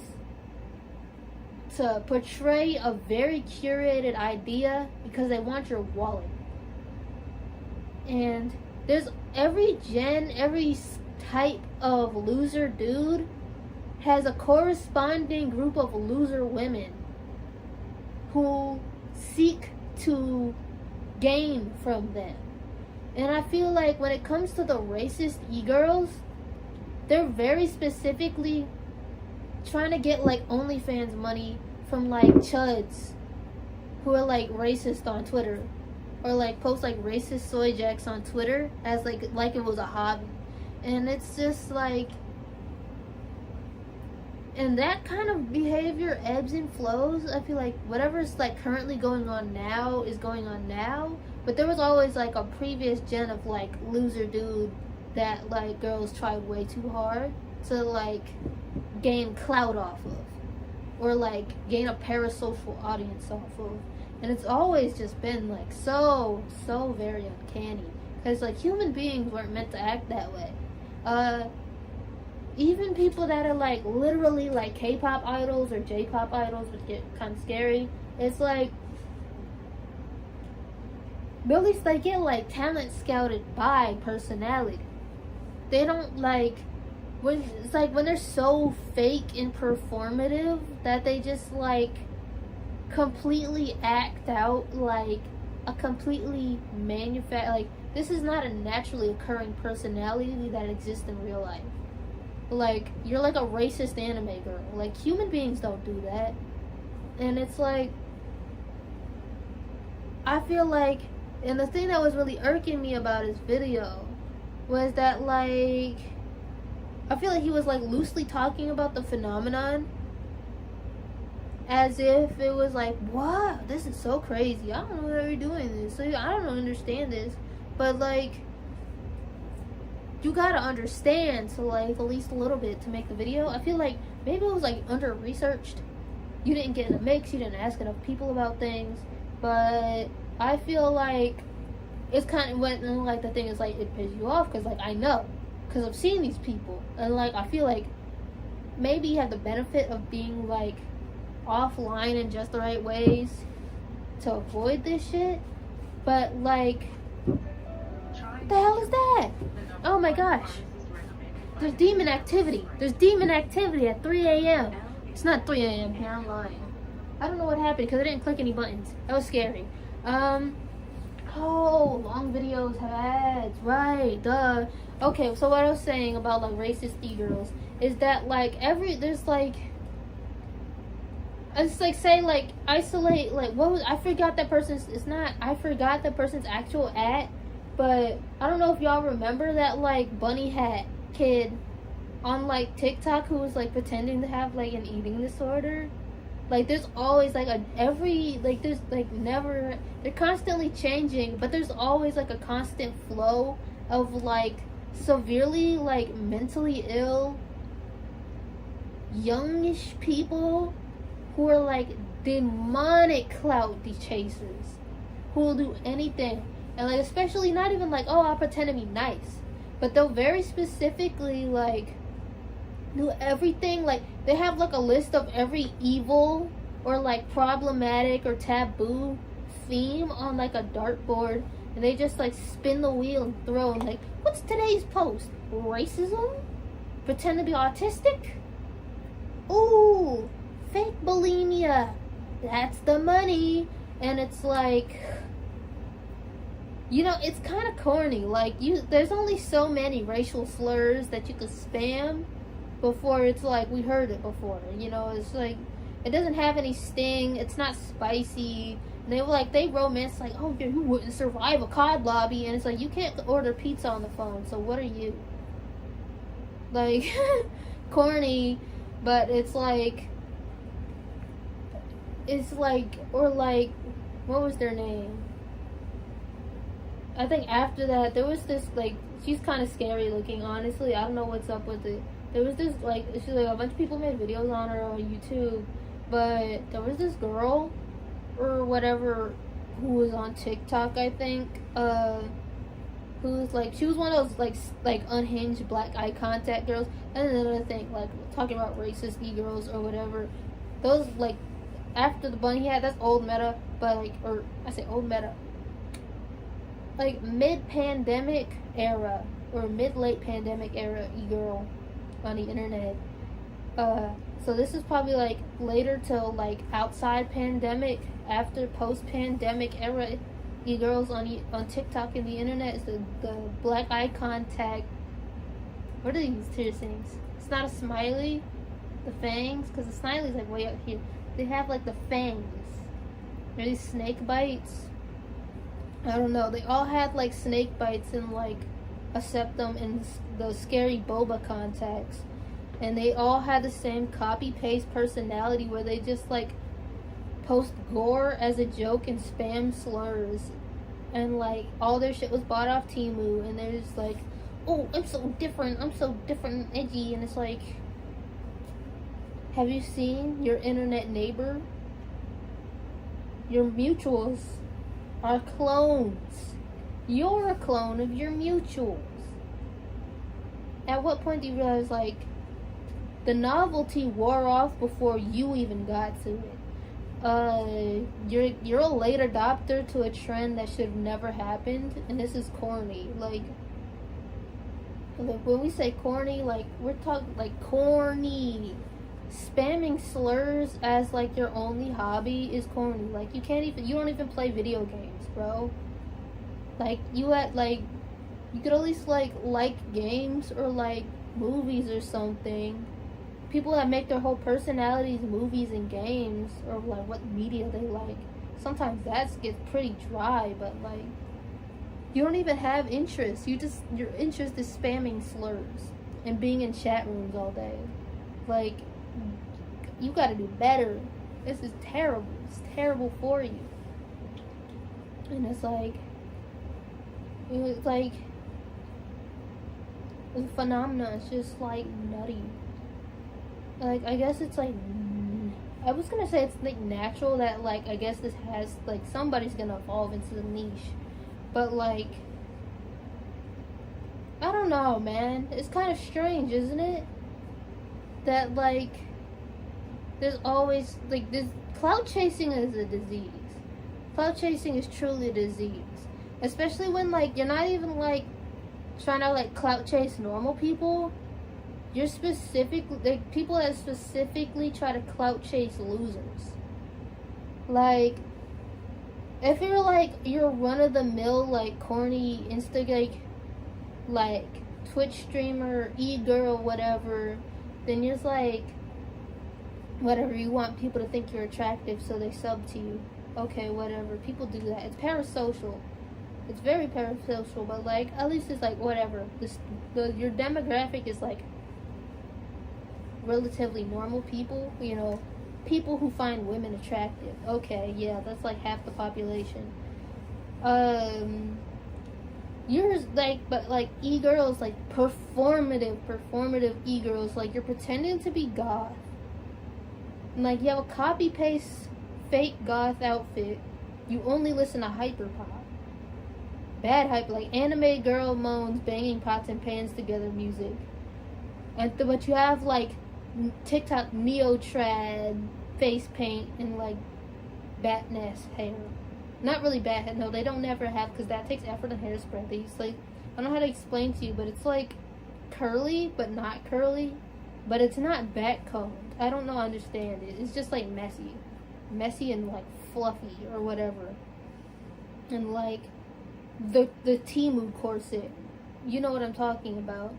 to portray a very curated idea because they want your wallet. And there's every type of loser dude has a corresponding group of loser women who seek to gain from them. And I feel like when it comes to the racist e-girls, they're very specifically trying to get like OnlyFans money from like chuds who are like racist on Twitter, or like post like racist soy jacks on Twitter as like it was a hobby. And it's just like, and that kind of behavior ebbs and flows. I feel like whatever's like currently going on now is going on now, but there was always like a previous gen of like loser dude that like girls tried way too hard to like gain clout off of, or like gain a parasocial audience off of. And it's always just been like so very uncanny, because like human beings weren't meant to act that way. Even people that are like literally like K-pop idols or J-pop idols, which get kind of scary. It's like, but at least they get like talent scouted by personality. They don't like, when it's like when they're so fake and performative that they just like completely act out like a completely like this is not a naturally occurring personality that exists in real life. Like, you're like a racist anime girl. Like, human beings don't do that. And it's like, I feel like, and the thing that was really irking me about his video was that, like, I feel like he was like loosely talking about the phenomenon as if it was like, wow, this is so crazy. I don't know why you're doing this. So I don't understand this. But, like, you gotta understand to like at least a little bit to make the video. I feel like maybe it was like under researched. You didn't get in the mix, you didn't ask enough people about things. But I feel like it's kind of when like the thing is like it pisses you off because like I know, because I've seen these people, and like I feel like maybe you have the benefit of being like offline in just the right ways to avoid this shit. But like, what the hell is that? Oh my gosh. There's demon activity. There's demon activity at 3 a.m. It's not 3 a.m. here, I'm lying. I don't know what happened because I didn't click any buttons. That was scary. Oh, long videos have ads. Right, duh. Okay, so what I was saying about like racist e-girls is that like there's like, it's like say like isolate like what was, I forgot that person's, I forgot the person's actual at. But I don't know if y'all remember that like bunny hat kid on like TikTok who was like pretending to have like an eating disorder. Like there's always like there's like never, they're constantly changing, but there's always like a constant flow of like severely like mentally ill youngish people who are like demonic clout chasers who will do anything. And like especially not even like, oh, I'll pretend to be nice, but they'll very specifically like do everything. Like they have like a list of every evil or like problematic or taboo theme on like a dartboard, and they just like spin the wheel and throw, and like, what's today's post? Racism? Pretend to be autistic? Ooh, fake bulimia. That's the money. And it's like, you know, it's kind of corny. Like there's only so many racial slurs that you could spam before it's like, we heard it before. You know, it's like, it doesn't have any sting. It's not spicy. And they were like, they romance like, oh yeah, you wouldn't survive a COD lobby. And it's like, you can't order pizza on the phone. So what are you? Like, corny, but it's like, or like, what was their name? I think after that, there was this, like, she's kind of scary looking, honestly. I don't know what's up with it. There was this, like, she's like, a bunch of people made videos on her on YouTube, but there was this girl, or whatever, who was on TikTok, I think, who was, like, she was one of those, like unhinged black eye contact girls. And then another thing, like, talking about racist e-girls or whatever. Those, like, after the bunny hat, that's old meta, but, like, or, I say old meta. Like, mid-pandemic era, or mid-late pandemic era e-girl on the internet. So this is probably, like, later till, like, outside pandemic, after post-pandemic era e-girls on TikTok and the internet is the black eye contact. What are these piercings? It's not a smiley. The fangs, because the smiley's like way out here. They have like the fangs. Are these snake bites? I don't know. They all had like snake bites and like a septum and the scary boba contacts. And they all had the same copy-paste personality where they just like post gore as a joke and spam slurs. And like all their shit was bought off Temu, and they're just like, oh, I'm so different and edgy. And it's like, have you seen your internet neighbor? Your mutuals are clones. You're a clone of your mutuals. At what point do you realize, like, the novelty wore off before you even got to it? You're a late adopter to a trend that should have never happened, and this is corny. Like when we say corny, like, we're talking like corny. Spamming slurs as like your only hobby is corny. Like you don't even play video games, bro. Like you could at least like games or like movies or something. People that make their whole personalities movies and games, or like what media they like. Sometimes that gets pretty dry, but like you don't even have interest. Your interest is spamming slurs and being in chat rooms all day. Like, you gotta do better. This is terrible. It's terrible for you. And it's like the phenomenon is just like nutty. Like, I guess it's like, I was gonna say it's like natural that like, I guess this has like, somebody's gonna evolve into the niche, but like, I don't know, man. It's kind of strange, isn't it? That like, there's always like this. Clout chasing is a disease. Clout chasing is truly a disease, especially when like you're not even like trying to like clout chase normal people. You're like people that specifically try to clout chase losers. Like, if you're run of the mill like corny like Twitch streamer, e-girl, whatever, then you're just like, whatever, you want people to think you're attractive so they sub to you. Okay, whatever. People do that. It's parasocial. It's very parasocial, but like, at least it's like, whatever. Your demographic is like relatively normal people, you know, people who find women attractive. Okay, yeah, that's like half the population. You're like, but like e-girls, like performative e-girls, like you're pretending to be goth. And, like, you have a copy paste fake goth outfit. You only listen to hyperpop. Bad hype, like anime girl moans banging pots and pans together music. But you have like TikTok neo trad face paint and like batness hair. Not really bad. No, they don't never have, because that takes effort and hairspray. They use, like, I don't know how to explain to you, but it's like curly, but not curly. But it's not back combed. I don't know, understand it. It's just like messy and like fluffy or whatever. And like the Timu corset, you know what I'm talking about.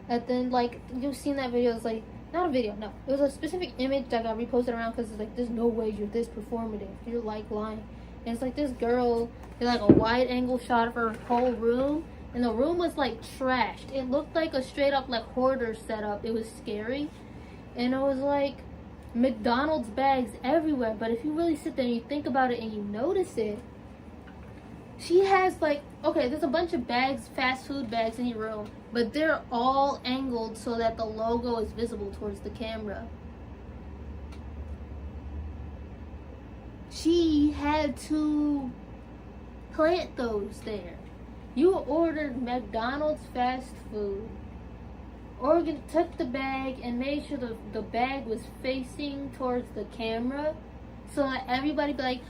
And then like you've seen that video. It's like, not a video, no. It was a specific image that got reposted around because it's like, there's no way you're this performative. You're like lying. And it's like this girl, it's like a wide angle shot of her whole room, and the room was like trashed. It looked like a straight up like hoarder setup. It was scary. And it was like McDonald's bags everywhere. But if you really sit there and you think about it and you notice it, she has like, okay, there's a bunch of bags, fast food bags in your room, but they're all angled so that the logo is visible towards the camera. She had to plant those there. You ordered McDonald's fast food. Oregon took the bag and made sure the bag was facing towards the camera, so that everybody be like,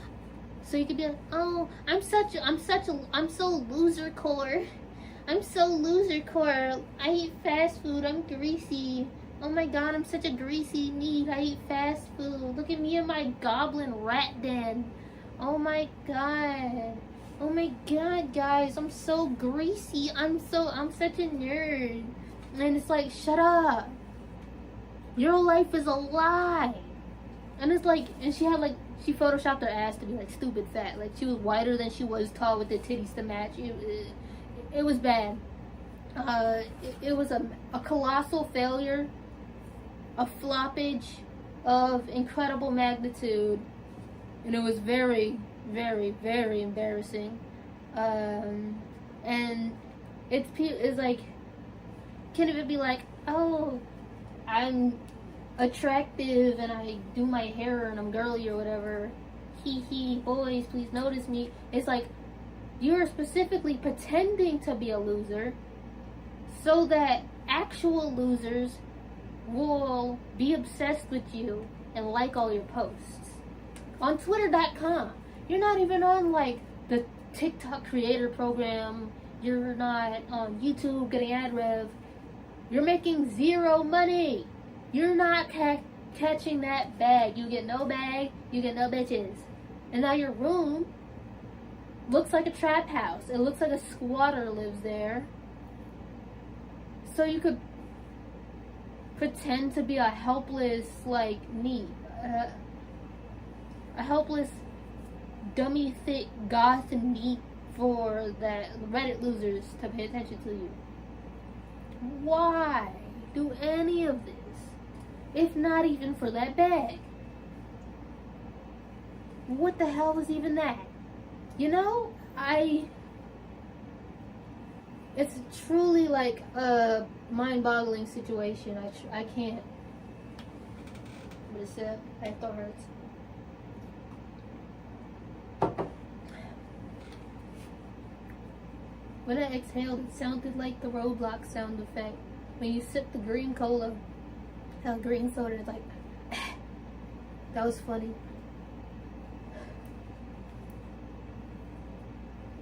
so you could be like, oh, I'm so loser core. I'm so loser core. I eat fast food. I'm greasy. Oh my god, I'm such a greasy meat. I eat fast food. Look at me in my goblin rat den. Oh my god. Oh my god, guys. I'm so greasy. I'm such a nerd. And it's like, shut up. Your life is a lie. And it's like, and she photoshopped her ass to be like stupid fat. Like she was wider than she was tall with the titties to match. It was bad. It was a colossal failure. A floppage of incredible magnitude, and it was very, very, very embarrassing. And it's like, can it be like, oh, I'm attractive and I do my hair and I'm girly or whatever, hee hee, boys, please notice me. It's like, you're specifically pretending to be a loser so that actual losers will be obsessed with you and like all your posts. On Twitter.com, you're not even on like the TikTok creator program. You're not on YouTube getting ad rev. You're making zero money. You're not catching that bag. You get no bag, you get no bitches. And now your room looks like a trap house. It looks like a squatter lives there. So you could pretend to be a helpless, like, me. A helpless, dummy, thick, goth me for the Reddit losers to pay attention to you. Why do any of this? If not even for that bag. What the hell was even that? You know, it's truly like a mind-boggling situation. I can't. But it's my throat hurts. When I exhaled, it sounded like the Roblox sound effect when you sip the green cola. How green soda is like. That was funny.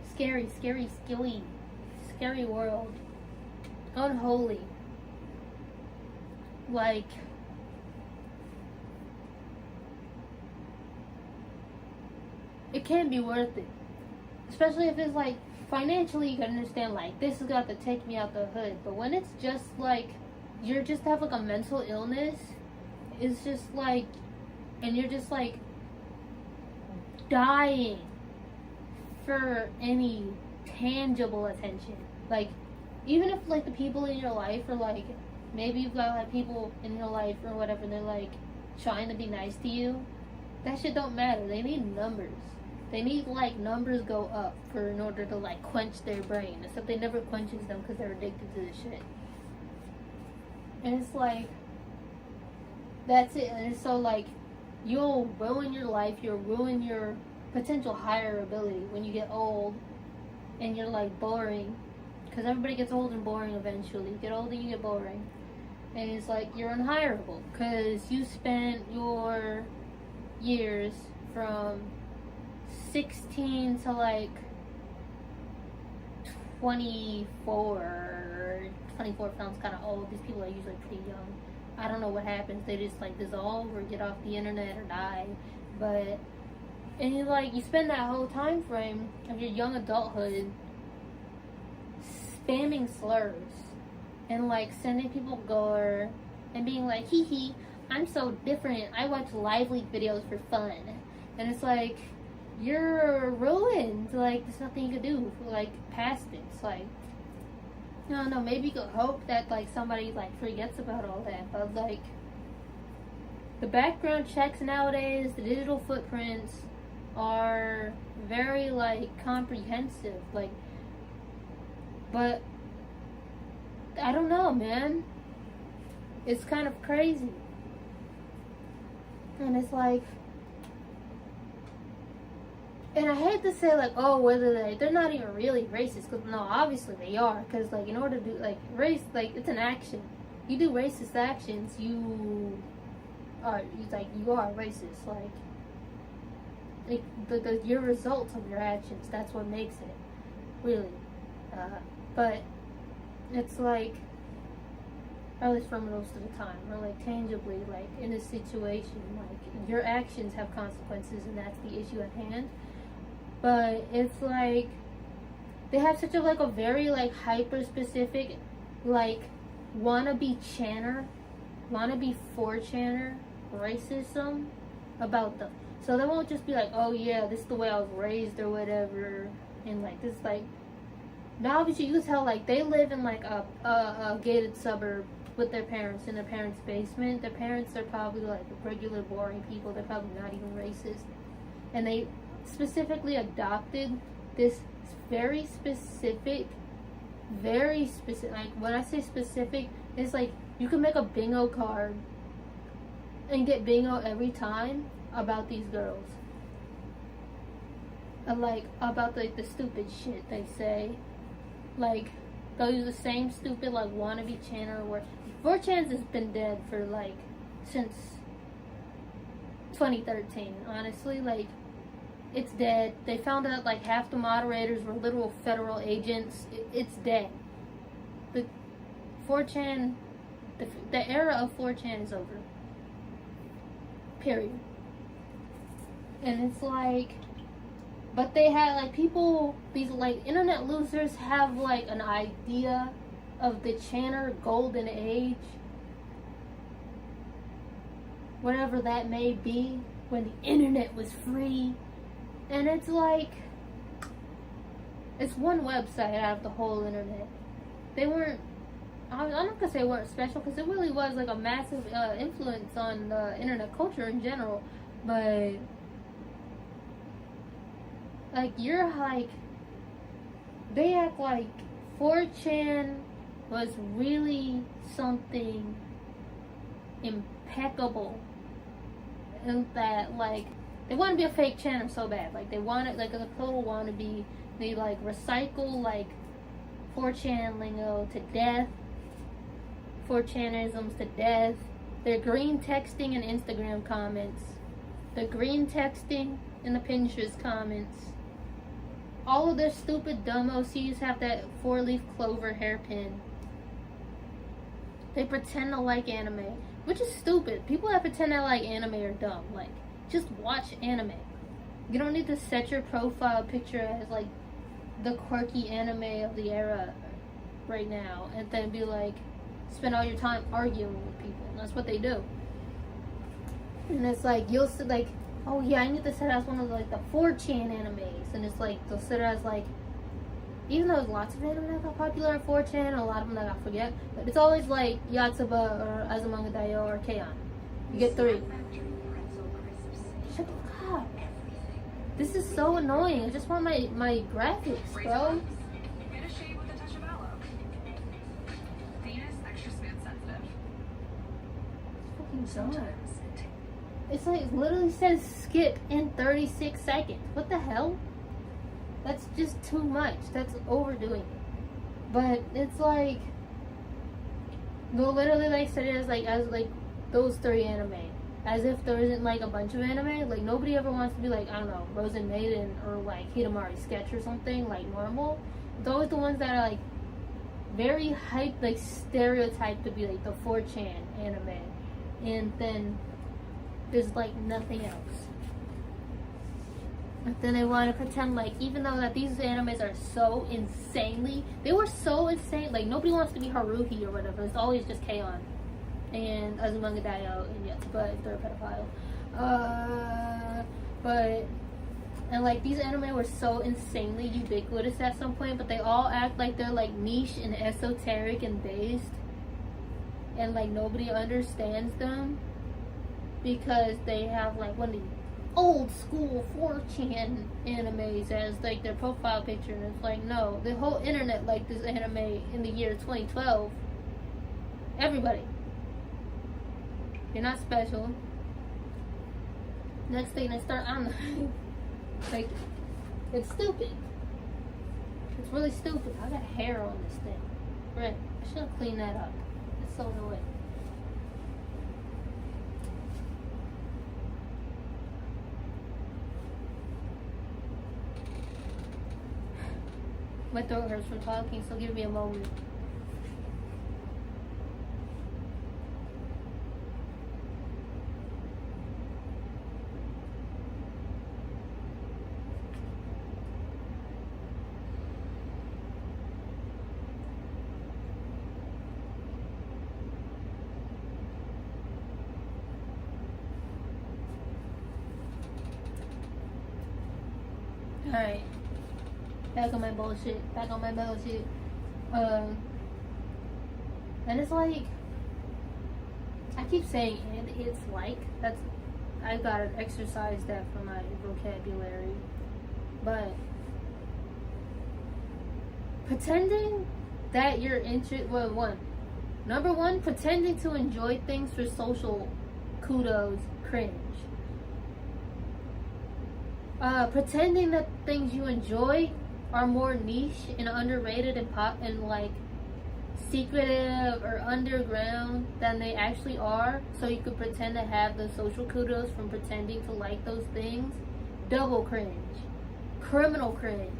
Scary, scary, skilly. Scary world. Unholy. Like, it can be worth it. Especially if it's like, financially you can understand, like, this has got to take me out the hood. But when it's just like, you're just have like a mental illness, it's just like, and you're just like dying for any tangible attention. Like, even if like the people in your life are like, maybe you've got like people in your life or whatever, and they're like, trying to be nice to you, that shit don't matter. They need numbers. They need like numbers go up in order to like quench their brain. Except they never quenches them because they're addicted to the shit. And it's like, that's it. And it's so like, you'll ruin your life. You'll ruin your potential higher ability when you get old and you're like boring. Because everybody gets old and boring eventually. You get older, you get boring. And it's like, you're unhireable. Because you spent your years from 16 to like 24. 24 sounds kind of old. These people are usually pretty young. I don't know what happens. They just like dissolve or get off the internet or die. But, and you like, you spend that whole time frame of your young adulthood spamming slurs and like sending people gore and being like, hee hee, I'm so different. I watch live leak videos for fun. And it's like, you're ruined. Like, there's nothing you can do like past it. It's like, I don't know, maybe you could hope that like somebody like forgets about all that, but like the background checks nowadays, the digital footprints are very like comprehensive, like, but I don't know, man. It's kind of crazy. And it's like, and I hate to say like, oh, whether they're not even really racist, because no, obviously they are, because like in order to do like race, like it's an action. You do racist actions, you are racist. Like your results of your actions, that's what makes it, really. But it's like, or at least for most of the time, or like tangibly, like in a situation, like your actions have consequences, and that's the issue at hand. But it's like, they have such a like a very like hyper specific, like wannabe 4chaner racism about them. So they won't just be like, oh yeah, this is the way I was raised or whatever, and like this like, now obviously you can tell like they live in like a gated suburb with their parents in their parents' basement. Their parents are probably like regular boring people. They're probably not even racist, and they specifically adopted this very specific, like when I say specific, it's like you can make a bingo card and get bingo every time about these girls, and like about like the stupid shit they say. Like they'll use the same stupid like wannabe channel where 4chan has been dead for like since 2013. Honestly, like it's dead. They found out like half the moderators were literal federal agents. It's dead. The 4chan, the era of 4chan is over. Period. And it's like, but they had like people, these like internet losers have like an idea of the Channer golden age, whatever that may be, when the internet was free. And it's like, it's one website out of the whole internet. They weren't, I'm not gonna say they weren't special, because it really was like a massive influence on internet culture in general. But like, you're like, they act like 4chan was really something impeccable, and that like they want to be a fake Channer so bad. Like they want it like a total wannabe. They like recycle like 4chan lingo to death, 4chanisms to death. They're green texting in Instagram comments. They're green texting in the Pinterest comments. All of their stupid dumb OCs have that 4-leaf clover hairpin. They pretend to like anime, which is stupid. People that pretend to like anime are dumb. Like, just watch anime. You don't need to set your profile picture as like the quirky anime of the era right now, and then be like, spend all your time arguing with people. And that's what they do. And it's like, you'll see like, oh yeah, I need to set it as one of like the 4chan animes, and it's like they'll set it as like, even though there's lots of anime that got popular on 4chan, a lot of them that I forget, but it's always like Yatsuba or Azumanga Daioh or Keion. You get 3. Shut the fuck up. This is so annoying. I just want my graphics, bro. Get a shade with a touch of aloe. Venus extra smooth sensitive. Fucking dumb. It's like, it literally says skip in 36 seconds. What the hell? That's just too much. That's overdoing it. But it's like, they'll literally like set it as like those 3 anime. As if there isn't like a bunch of anime. Like nobody ever wants to be like, I don't know, Rosen Maiden or like Hidamari Sketch or something like normal. It's always the ones that are like very hyped, like stereotyped to be like the 4chan anime. And then there's like nothing else. But then they want to pretend like, even though that these animes are so insanely, they were so insane, like nobody wants to be Haruhi or whatever. It's always just K-On! And Azumanga Daioh and Yotsuba if they're a pedophile. And like these anime were so insanely ubiquitous at some point, but they all act like they're like niche and esoteric and based. And like nobody understands them because they have like one of the old school 4chan animes as like their profile picture, and it's like, no, the whole internet liked this anime in the year 2012. Everybody, you're not special. Next thing they start on like, it's stupid. It's really stupid. I got hair on this thing. Right, I should have cleaned that up. It's so annoying. My throat hurts from talking, so give me a moment. Alright. Back on my bullshit. And it's like, I keep saying and it's like, that's, I gotta exercise that for my vocabulary. But pretending that you're number one, pretending to enjoy things for social kudos, cringe. Pretending that things you enjoy are more niche and underrated and pop and like secretive or underground than they actually are, so you could pretend to have the social kudos from pretending to like those things. Double cringe. Criminal cringe.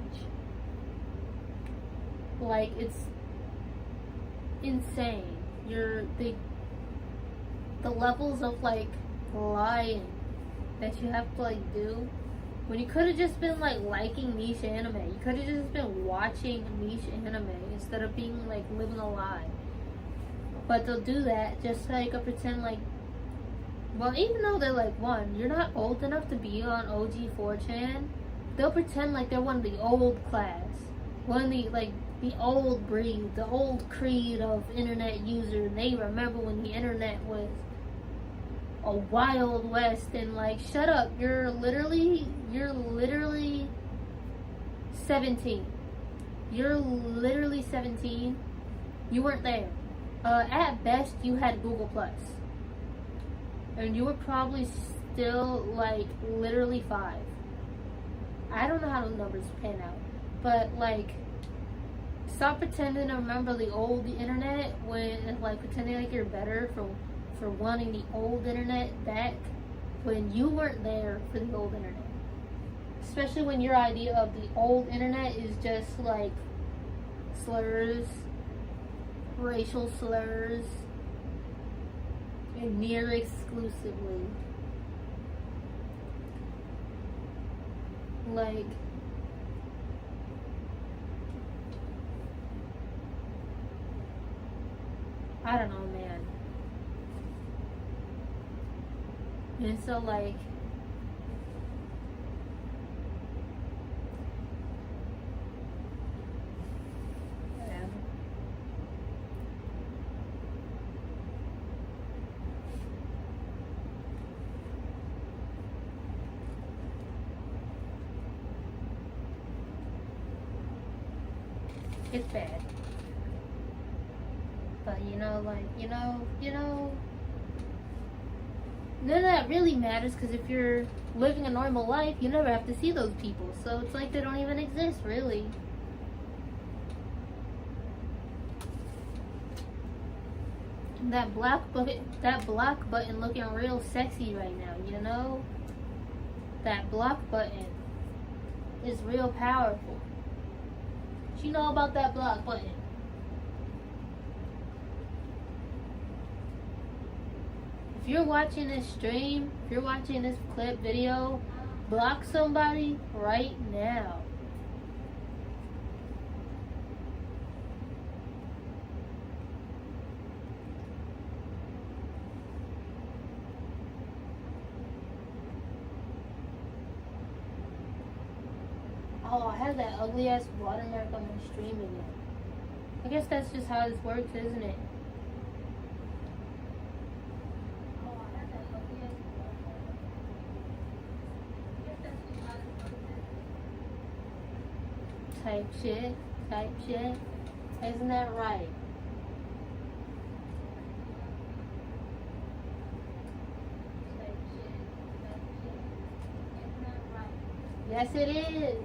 Like, it's insane. The levels of like lying that you have to like do, when you could have just been like liking niche anime. You could have just been watching niche anime instead of being like living a lie. But they'll do that just so you could pretend like, well, even though they're like, one, you're not old enough to be on OG 4chan, they'll pretend like they're one of the old class, one of the like the old breed, the old creed of internet user. They remember when the internet was a wild west, and like, shut up, you're literally 17. You're literally 17. You weren't there. At best, you had Google Plus, and you were probably still like literally 5. I don't know how those numbers pan out, but like, stop pretending to remember the old internet when like pretending like you're better for wanting the old internet back when you weren't there for the old internet. Especially when your idea of the old internet is just like slurs, racial slurs, and near exclusively. Like, I don't know, man. And so like, It's bad. But none of that really matters because if you're living a normal life, you never have to see those people. So it's like they don't even exist, really. That black button looking real sexy right now, you know? That block button is real powerful. What you know about that block button? If you're watching this stream, if you're watching this clip video, block somebody right now. Oh, I had that ugly ass watermark on my stream again. I guess that's just how this works, isn't it? Type shit. Isn't that right? Type shit. Isn't that right? Yes, it is.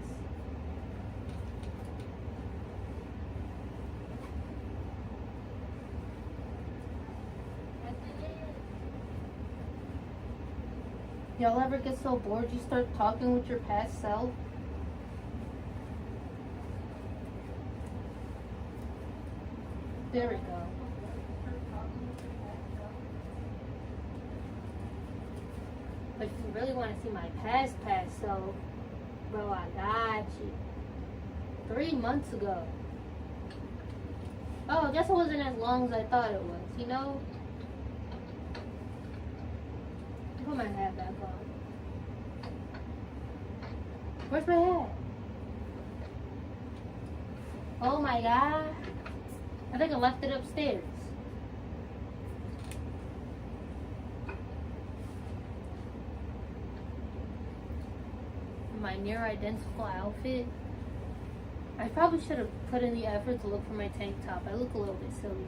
Y'all ever get so bored you start talking with your past self? There we go. But if you really want to see my past self, bro, I got you. 3 months ago. Oh, I guess it wasn't as long as I thought it was, you know? Put my hat back on. Where's my hat? Oh my god. I think I left it upstairs. My near identical outfit. I probably should have put in the effort to look for my tank top. I look a little bit silly.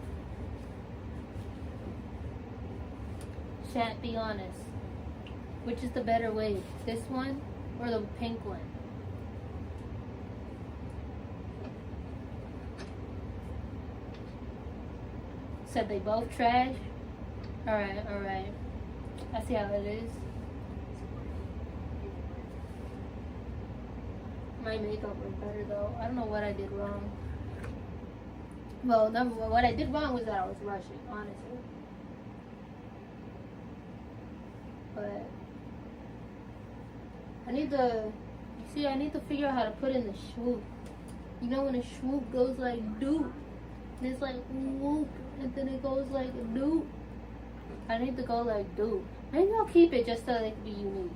Chat, be honest. Which is the better wig? This one or the pink one? Said they both trash? Alright. I see how it is. My makeup was better though. I don't know what I did wrong. Well, what I did wrong was that I was rushing, honestly. But I need to figure out how to put in the swoop. You know when the swoop goes like doop, and it's like whoop, and then it goes like doop. I need to go like doop. Maybe I'll keep it just so it can be unique.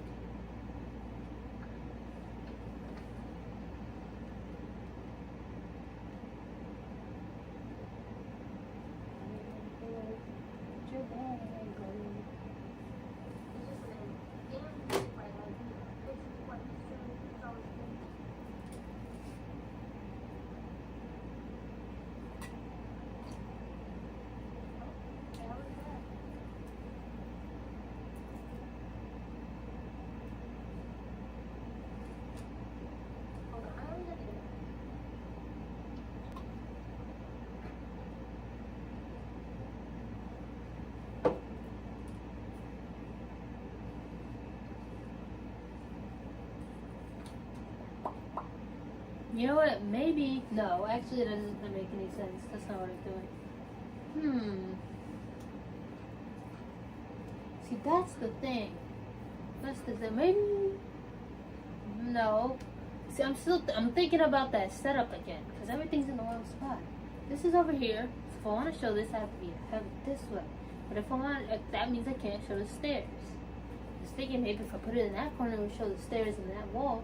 You know what? Maybe no. Actually, it doesn't make any sense. That's not what I'm doing. See, that's the thing. Maybe no. See, I'm thinking about that setup again because everything's in the wrong spot. This is over here. So if I want to show this, I have to have it this way. But if I want, that means I can't show the stairs. I was thinking maybe if I put it in that corner, it would show the stairs and that wall,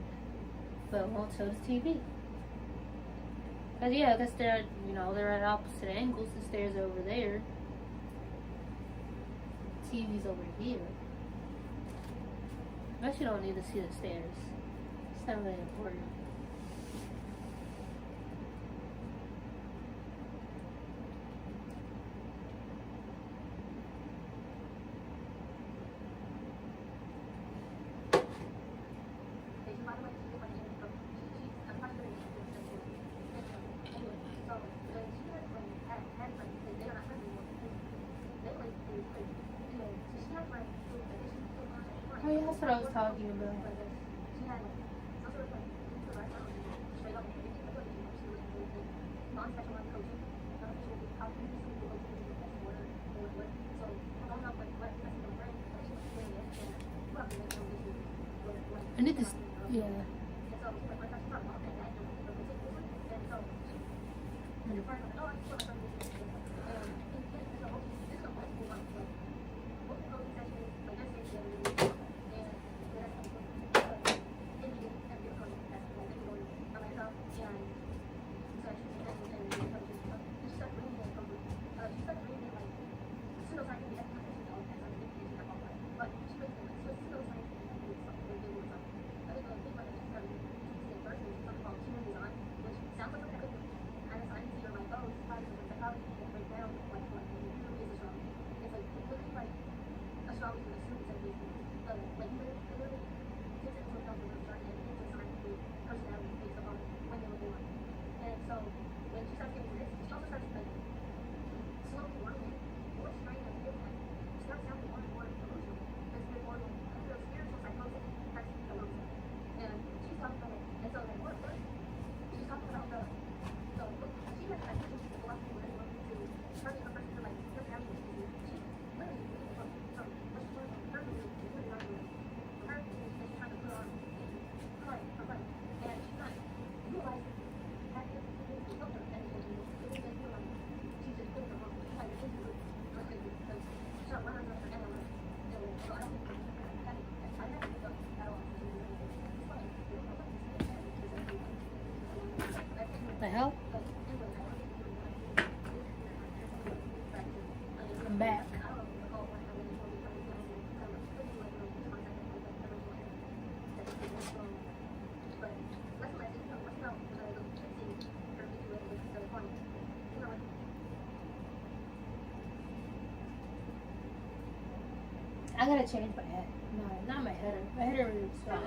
but it won't show the TV. But yeah, I guess they're at opposite angles. The stairs are over there. TV's over here. I actually don't need to see the stairs. It's not really important. was talking about. I need this. Yeah. The hell? I'm back. I gotta change my head. No, not my header. My header is fine.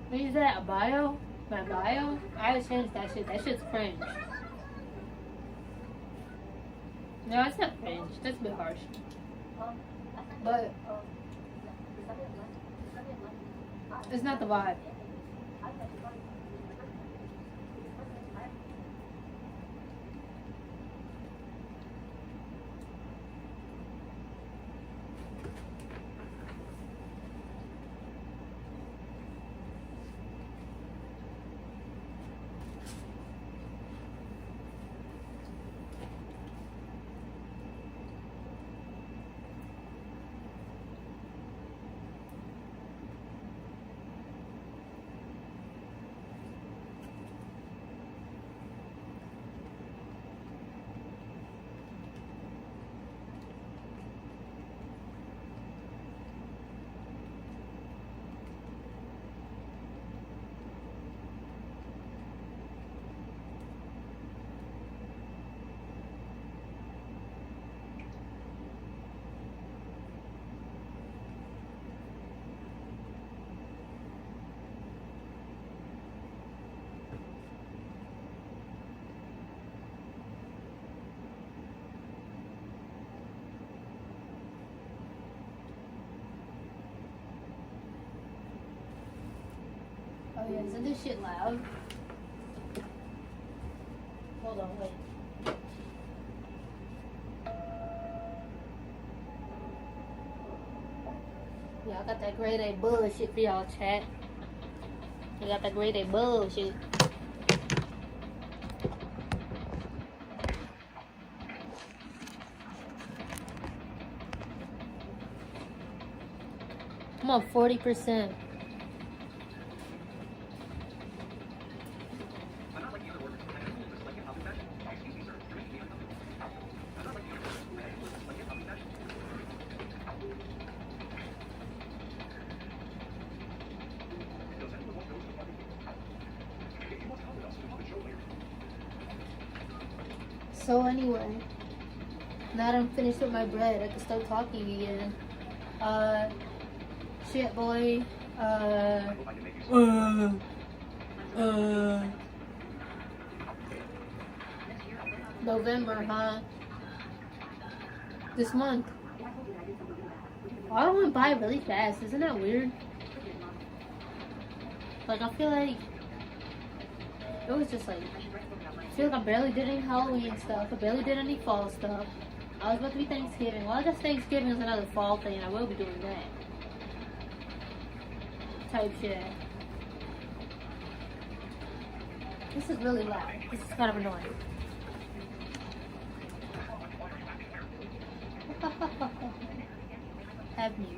What is that? A bio? My bio? I gotta change that shit. That shit's cringe. No, it's not cringe. That's a bit harsh. But it's not the vibe. Oh yeah, isn't this shit loud? Hold on, wait. Yeah, I got that grade A bullshit for y'all, chat. I got that grade A bullshit. I'm on 40%. So anyway, now that I'm finished with my bread, I can start talking again. Shit boy, November, huh? This month. I don't want to buy really fast. Isn't that weird? Like, I feel like it was just like, I feel like I barely did any Halloween stuff. I barely did any fall stuff. I was about to be Thanksgiving. Well, I guess Thanksgiving is another fall thing, and I will be doing that. Type shit. This is really loud. This is kind of annoying. Have mute.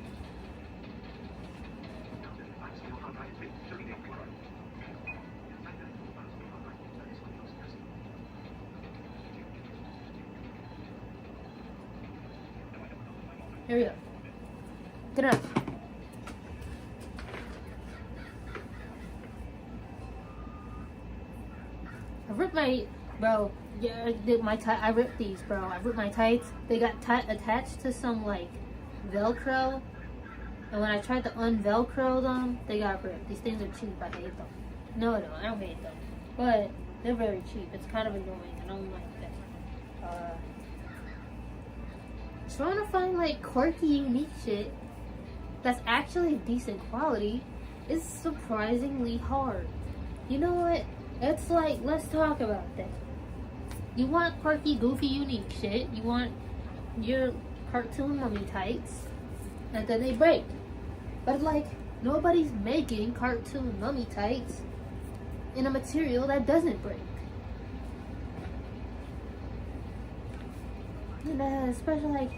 Here we go. Good enough. I ripped my, bro. Yeah, I ripped these, bro. I ripped my tights. They got attached to some like Velcro, and when I tried to unvelcro them, they got ripped. These things are cheap. I hate them. No, I don't hate them, but they're very cheap. It's kind of annoying. I don't like that. Trying to find like quirky, unique shit that's actually decent quality is surprisingly hard. You know what? It's like, let's talk about that. You want quirky, goofy, unique shit. You want your cartoon mummy tights, and then they break. But like, nobody's making cartoon mummy tights in a material that doesn't break. And especially like,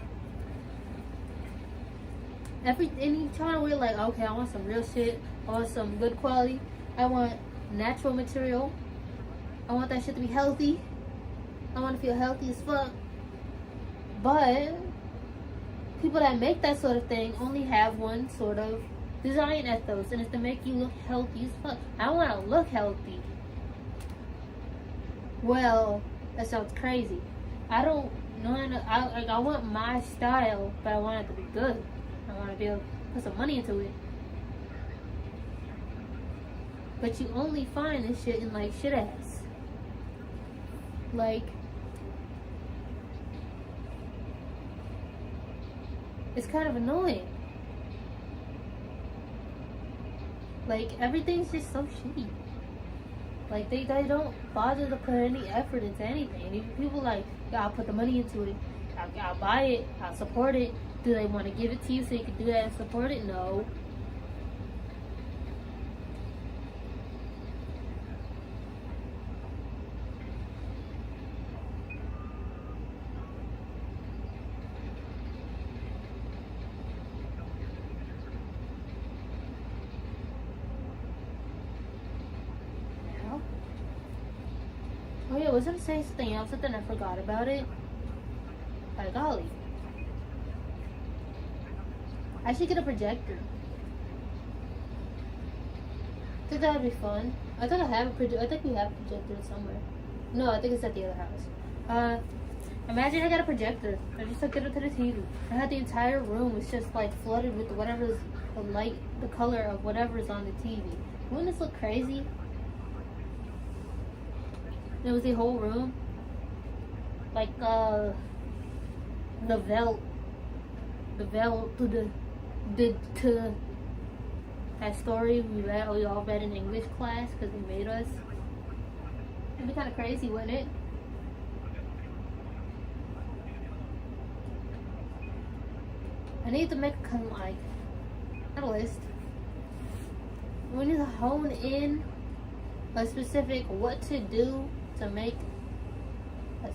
anytime we're like, okay, I want some real shit, I want some good quality, I want natural material, I want that shit to be healthy, I want to feel healthy as fuck. But people that make that sort of thing only have one sort of design ethos, and it's to make you look healthy as fuck. I want to look healthy. Well, that sounds crazy. I don't know. I want my style, but I want it to be good. I want to be able to put some money into it. But you only find this shit in like shit ass. Like, it's kind of annoying. Like, everything's just so shitty. Like, they don't bother to put any effort into anything. And people like, yeah, I'll put the money into it. I'll buy it. I'll support it. Do they want to give it to you so you can do that and support it? No. Oh yeah, I was gonna say something else, but then I forgot about it. By golly. I should get a projector. I think that would be fun. I think I have a projector. I think we have a projector somewhere. No, I think it's at the other house. Imagine I got a projector. I just hooked it up to the TV. I had the entire room was just like flooded with whatever's the light, the color of whatever's on the TV. Wouldn't this look crazy? It was the whole room, like the that story we all read in English class because they made us. It'd be kind of crazy, wouldn't it? I need to make kind of like a list. We need to hone in a specific what to do to make a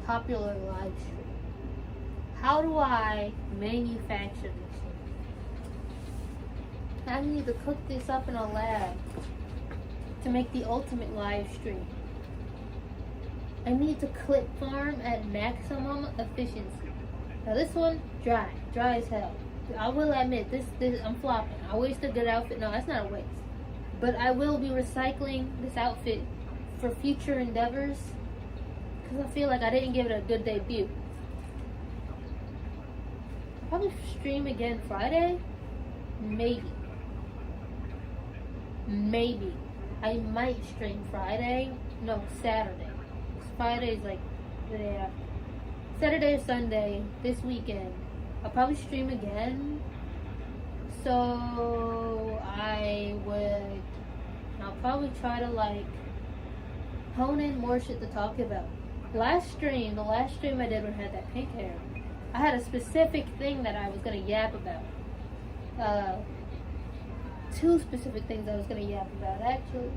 popular live stream. How do I manufacture this shit? I need to cook this up in a lab to make the ultimate live stream. I need to clip farm at maximum efficiency. Now this one, dry as hell. I will admit, this I'm flopping. I wasted a good outfit. No, that's not a waste. But I will be recycling this outfit for future endeavors because I feel like I didn't give it a good debut. I'll probably stream again Friday. Maybe. I might stream Friday. No, Saturday. Friday's like the day after. Saturday or Sunday this weekend. I'll probably stream again. So I'll probably try to like hone in more shit to talk about. The last stream I did when I had that pink hair, I had a specific thing that I was gonna yap about. Two specific things I was gonna yap about actually.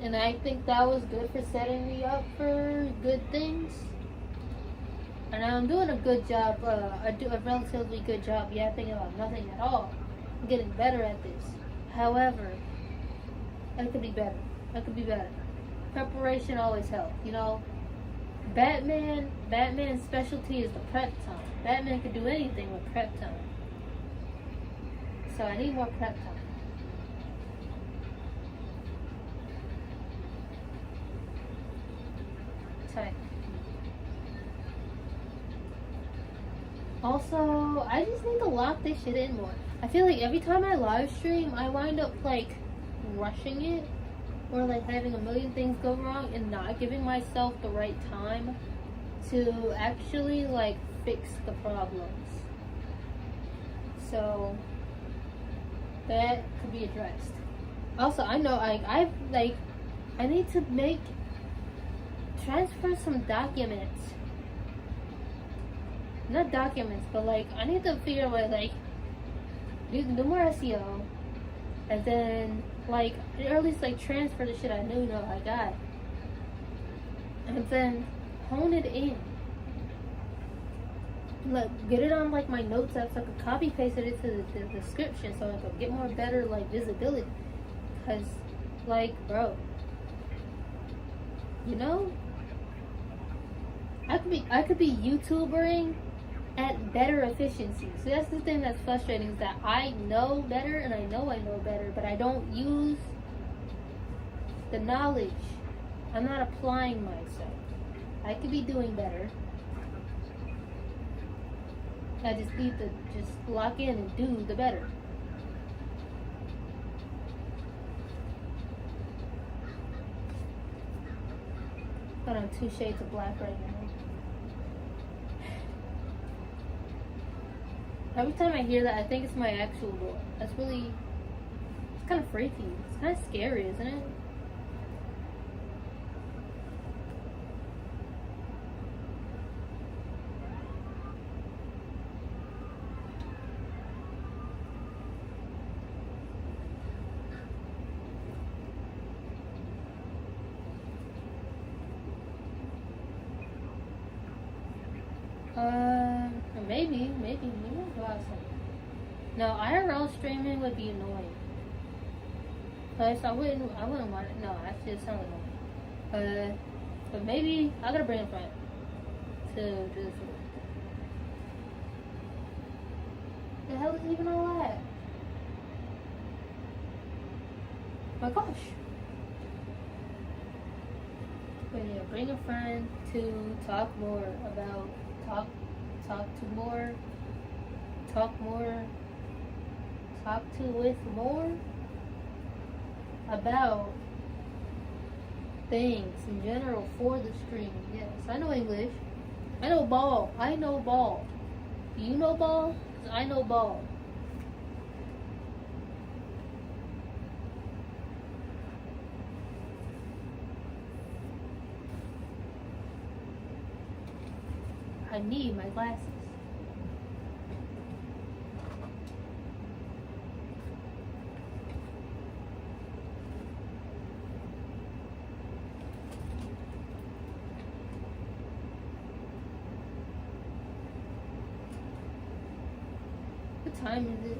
And I think that was good for setting me up for good things. And I'm doing a good job, I do a relatively good job yapping about nothing at all. I'm getting better at this. However, I could be better. I could be better. Preparation always helps, you know. Batman's specialty is the prep time. Batman could do anything with prep time. So I need more prep time. Tight. Also, I just need to lock this shit in more. I feel like every time I live stream, I wind up like rushing it or like having a million things go wrong and not giving myself the right time to actually like fix the problems. So that could be addressed. Also, I know I need to transfer some documents. Not documents, but like I need to figure out like do more SEO, and then like or at least like transfer the shit I know I got, and then hone it in. Like get it on like my notes apps. I could copy paste it into the description so I could get more better like visibility. Cause like bro, you know, I could be YouTubering at better efficiency. So that's the thing that's frustrating, is that I know better and I know better, but I don't use the knowledge. I'm not applying myself. I could be doing better. I just need to just lock in and do the better. Got on 2 shades of black right now. Every time I hear that, I think it's my actual door. That's really, it's kind of freaky. It's kind of scary, isn't it? Maybe I'll go outside. No, IRL streaming would be annoying. Plus, I wouldn't want it. No, actually, it sounds annoying. But maybe I gotta bring a friend to do this. The hell is even all that? My gosh. But yeah, bring a friend to talk more about talk with more about things in general for the stream. Yes, I know English. I know ball. Do you know ball? 'Cause I know ball. I need my glasses. What time is it?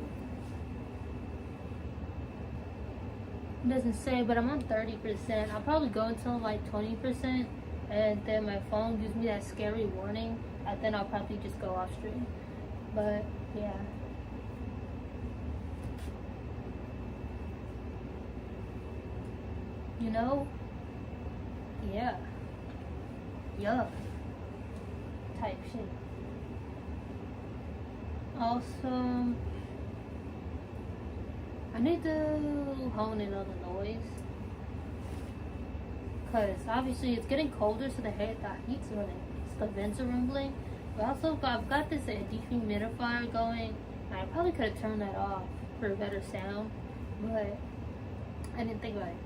It doesn't say, but I'm on 30%. I'll probably go until like 20%, and then my phone gives me that scary warning, and then I'll probably just go off stream. But yeah. You know? Yeah. Yuck. Type shit. Also, I need to hone in on the noise. Because obviously it's getting colder, so the heat's running. The vents are rumbling. I've got this dehumidifier going. I probably could have turned that off for a better sound, but I didn't think about it.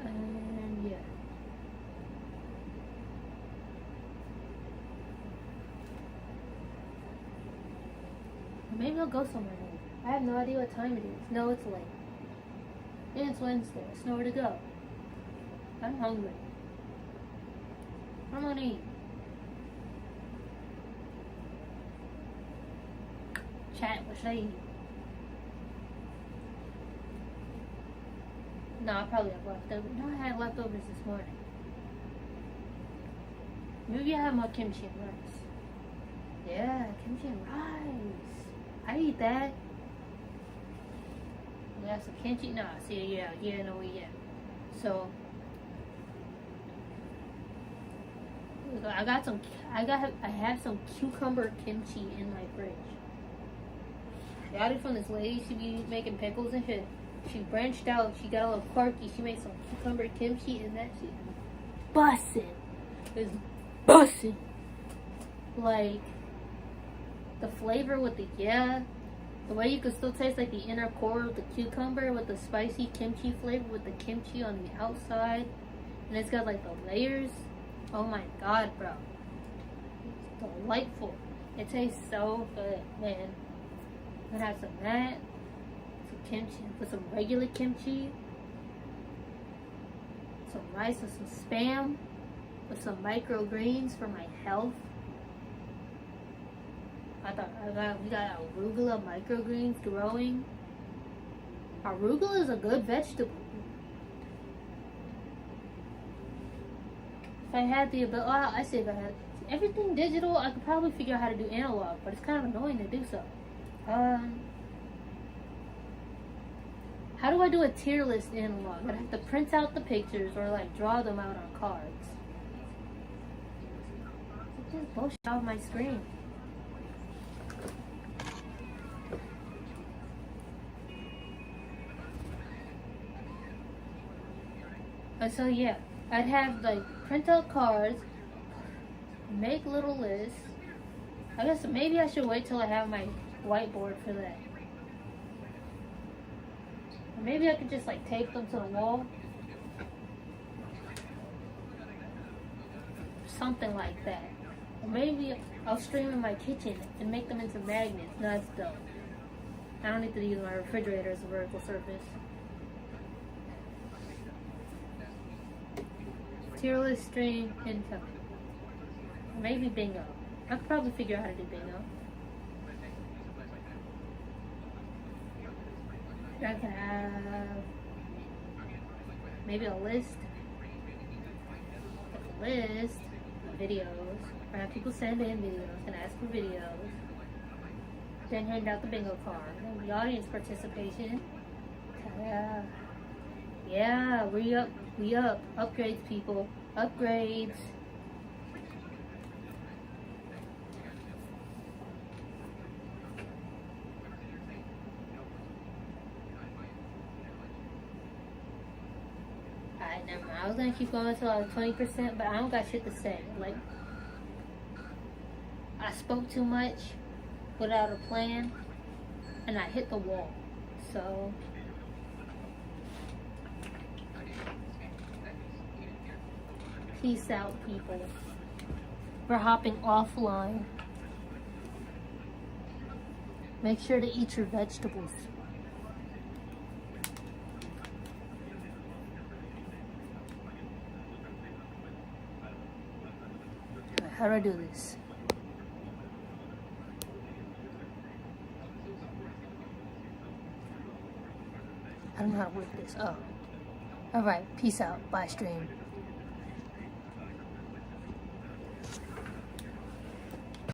And yeah. Maybe I'll go somewhere later. I have no idea what time it is. No, it's late. And it's Wednesday. It's nowhere to go. I'm hungry. I'm gonna eat. Chat, what should I eat? No, I probably have leftovers. No, I had leftovers this morning. Maybe I have more kimchi and rice. Yeah, kimchi and rice. I eat that. Yeah, some kimchi. Nah, see, yeah. So I have some cucumber kimchi in my fridge. I got it from this lady. She be making pickles and shit. She branched out. She got a little quirky. She made some cucumber kimchi, and that shit bussin'. It's bussin'. Like the flavor with the way you can still taste like the inner core of the cucumber with the spicy kimchi flavor with the kimchi on the outside, and it's got like the layers. Oh my god, bro. It's delightful. It tastes so good, man. I'm gonna have some of that, some kimchi, with some regular kimchi, some rice with some spam, with some microgreens for my health. We got arugula microgreens growing. Arugula is a good vegetable. If I had the ability, I say if I had everything digital, I could probably figure out how to do analog, but it's kind of annoying to do so. How do I do a tier list analog? I'd have to print out the pictures or like draw them out on cards. Just bullshit off my screen. So yeah, I'd have like print out cards, make little lists. I guess maybe I should wait till I have my whiteboard for that. Or maybe I could just like tape them to the wall. Something like that. Or maybe I'll stream in my kitchen and make them into magnets. No, that's dumb. I don't need to use my refrigerator as a vertical surface. Tier list stream income. Maybe bingo. I could probably figure out how to do bingo. I can have maybe a list. Like a list of videos. Or have people send in videos and ask for videos. Then hand out the bingo card. And the audience participation. Yeah, we up. Upgrades, people. Upgrades. Alright, never mind. I was gonna keep going until I was 20%, but I don't got shit to say. Like, I spoke too much without a plan, and I hit the wall. So peace out, people. We're hopping offline. Make sure to eat your vegetables. How do I do this? I don't know how to work this. Oh. Alright, peace out. Bye, stream.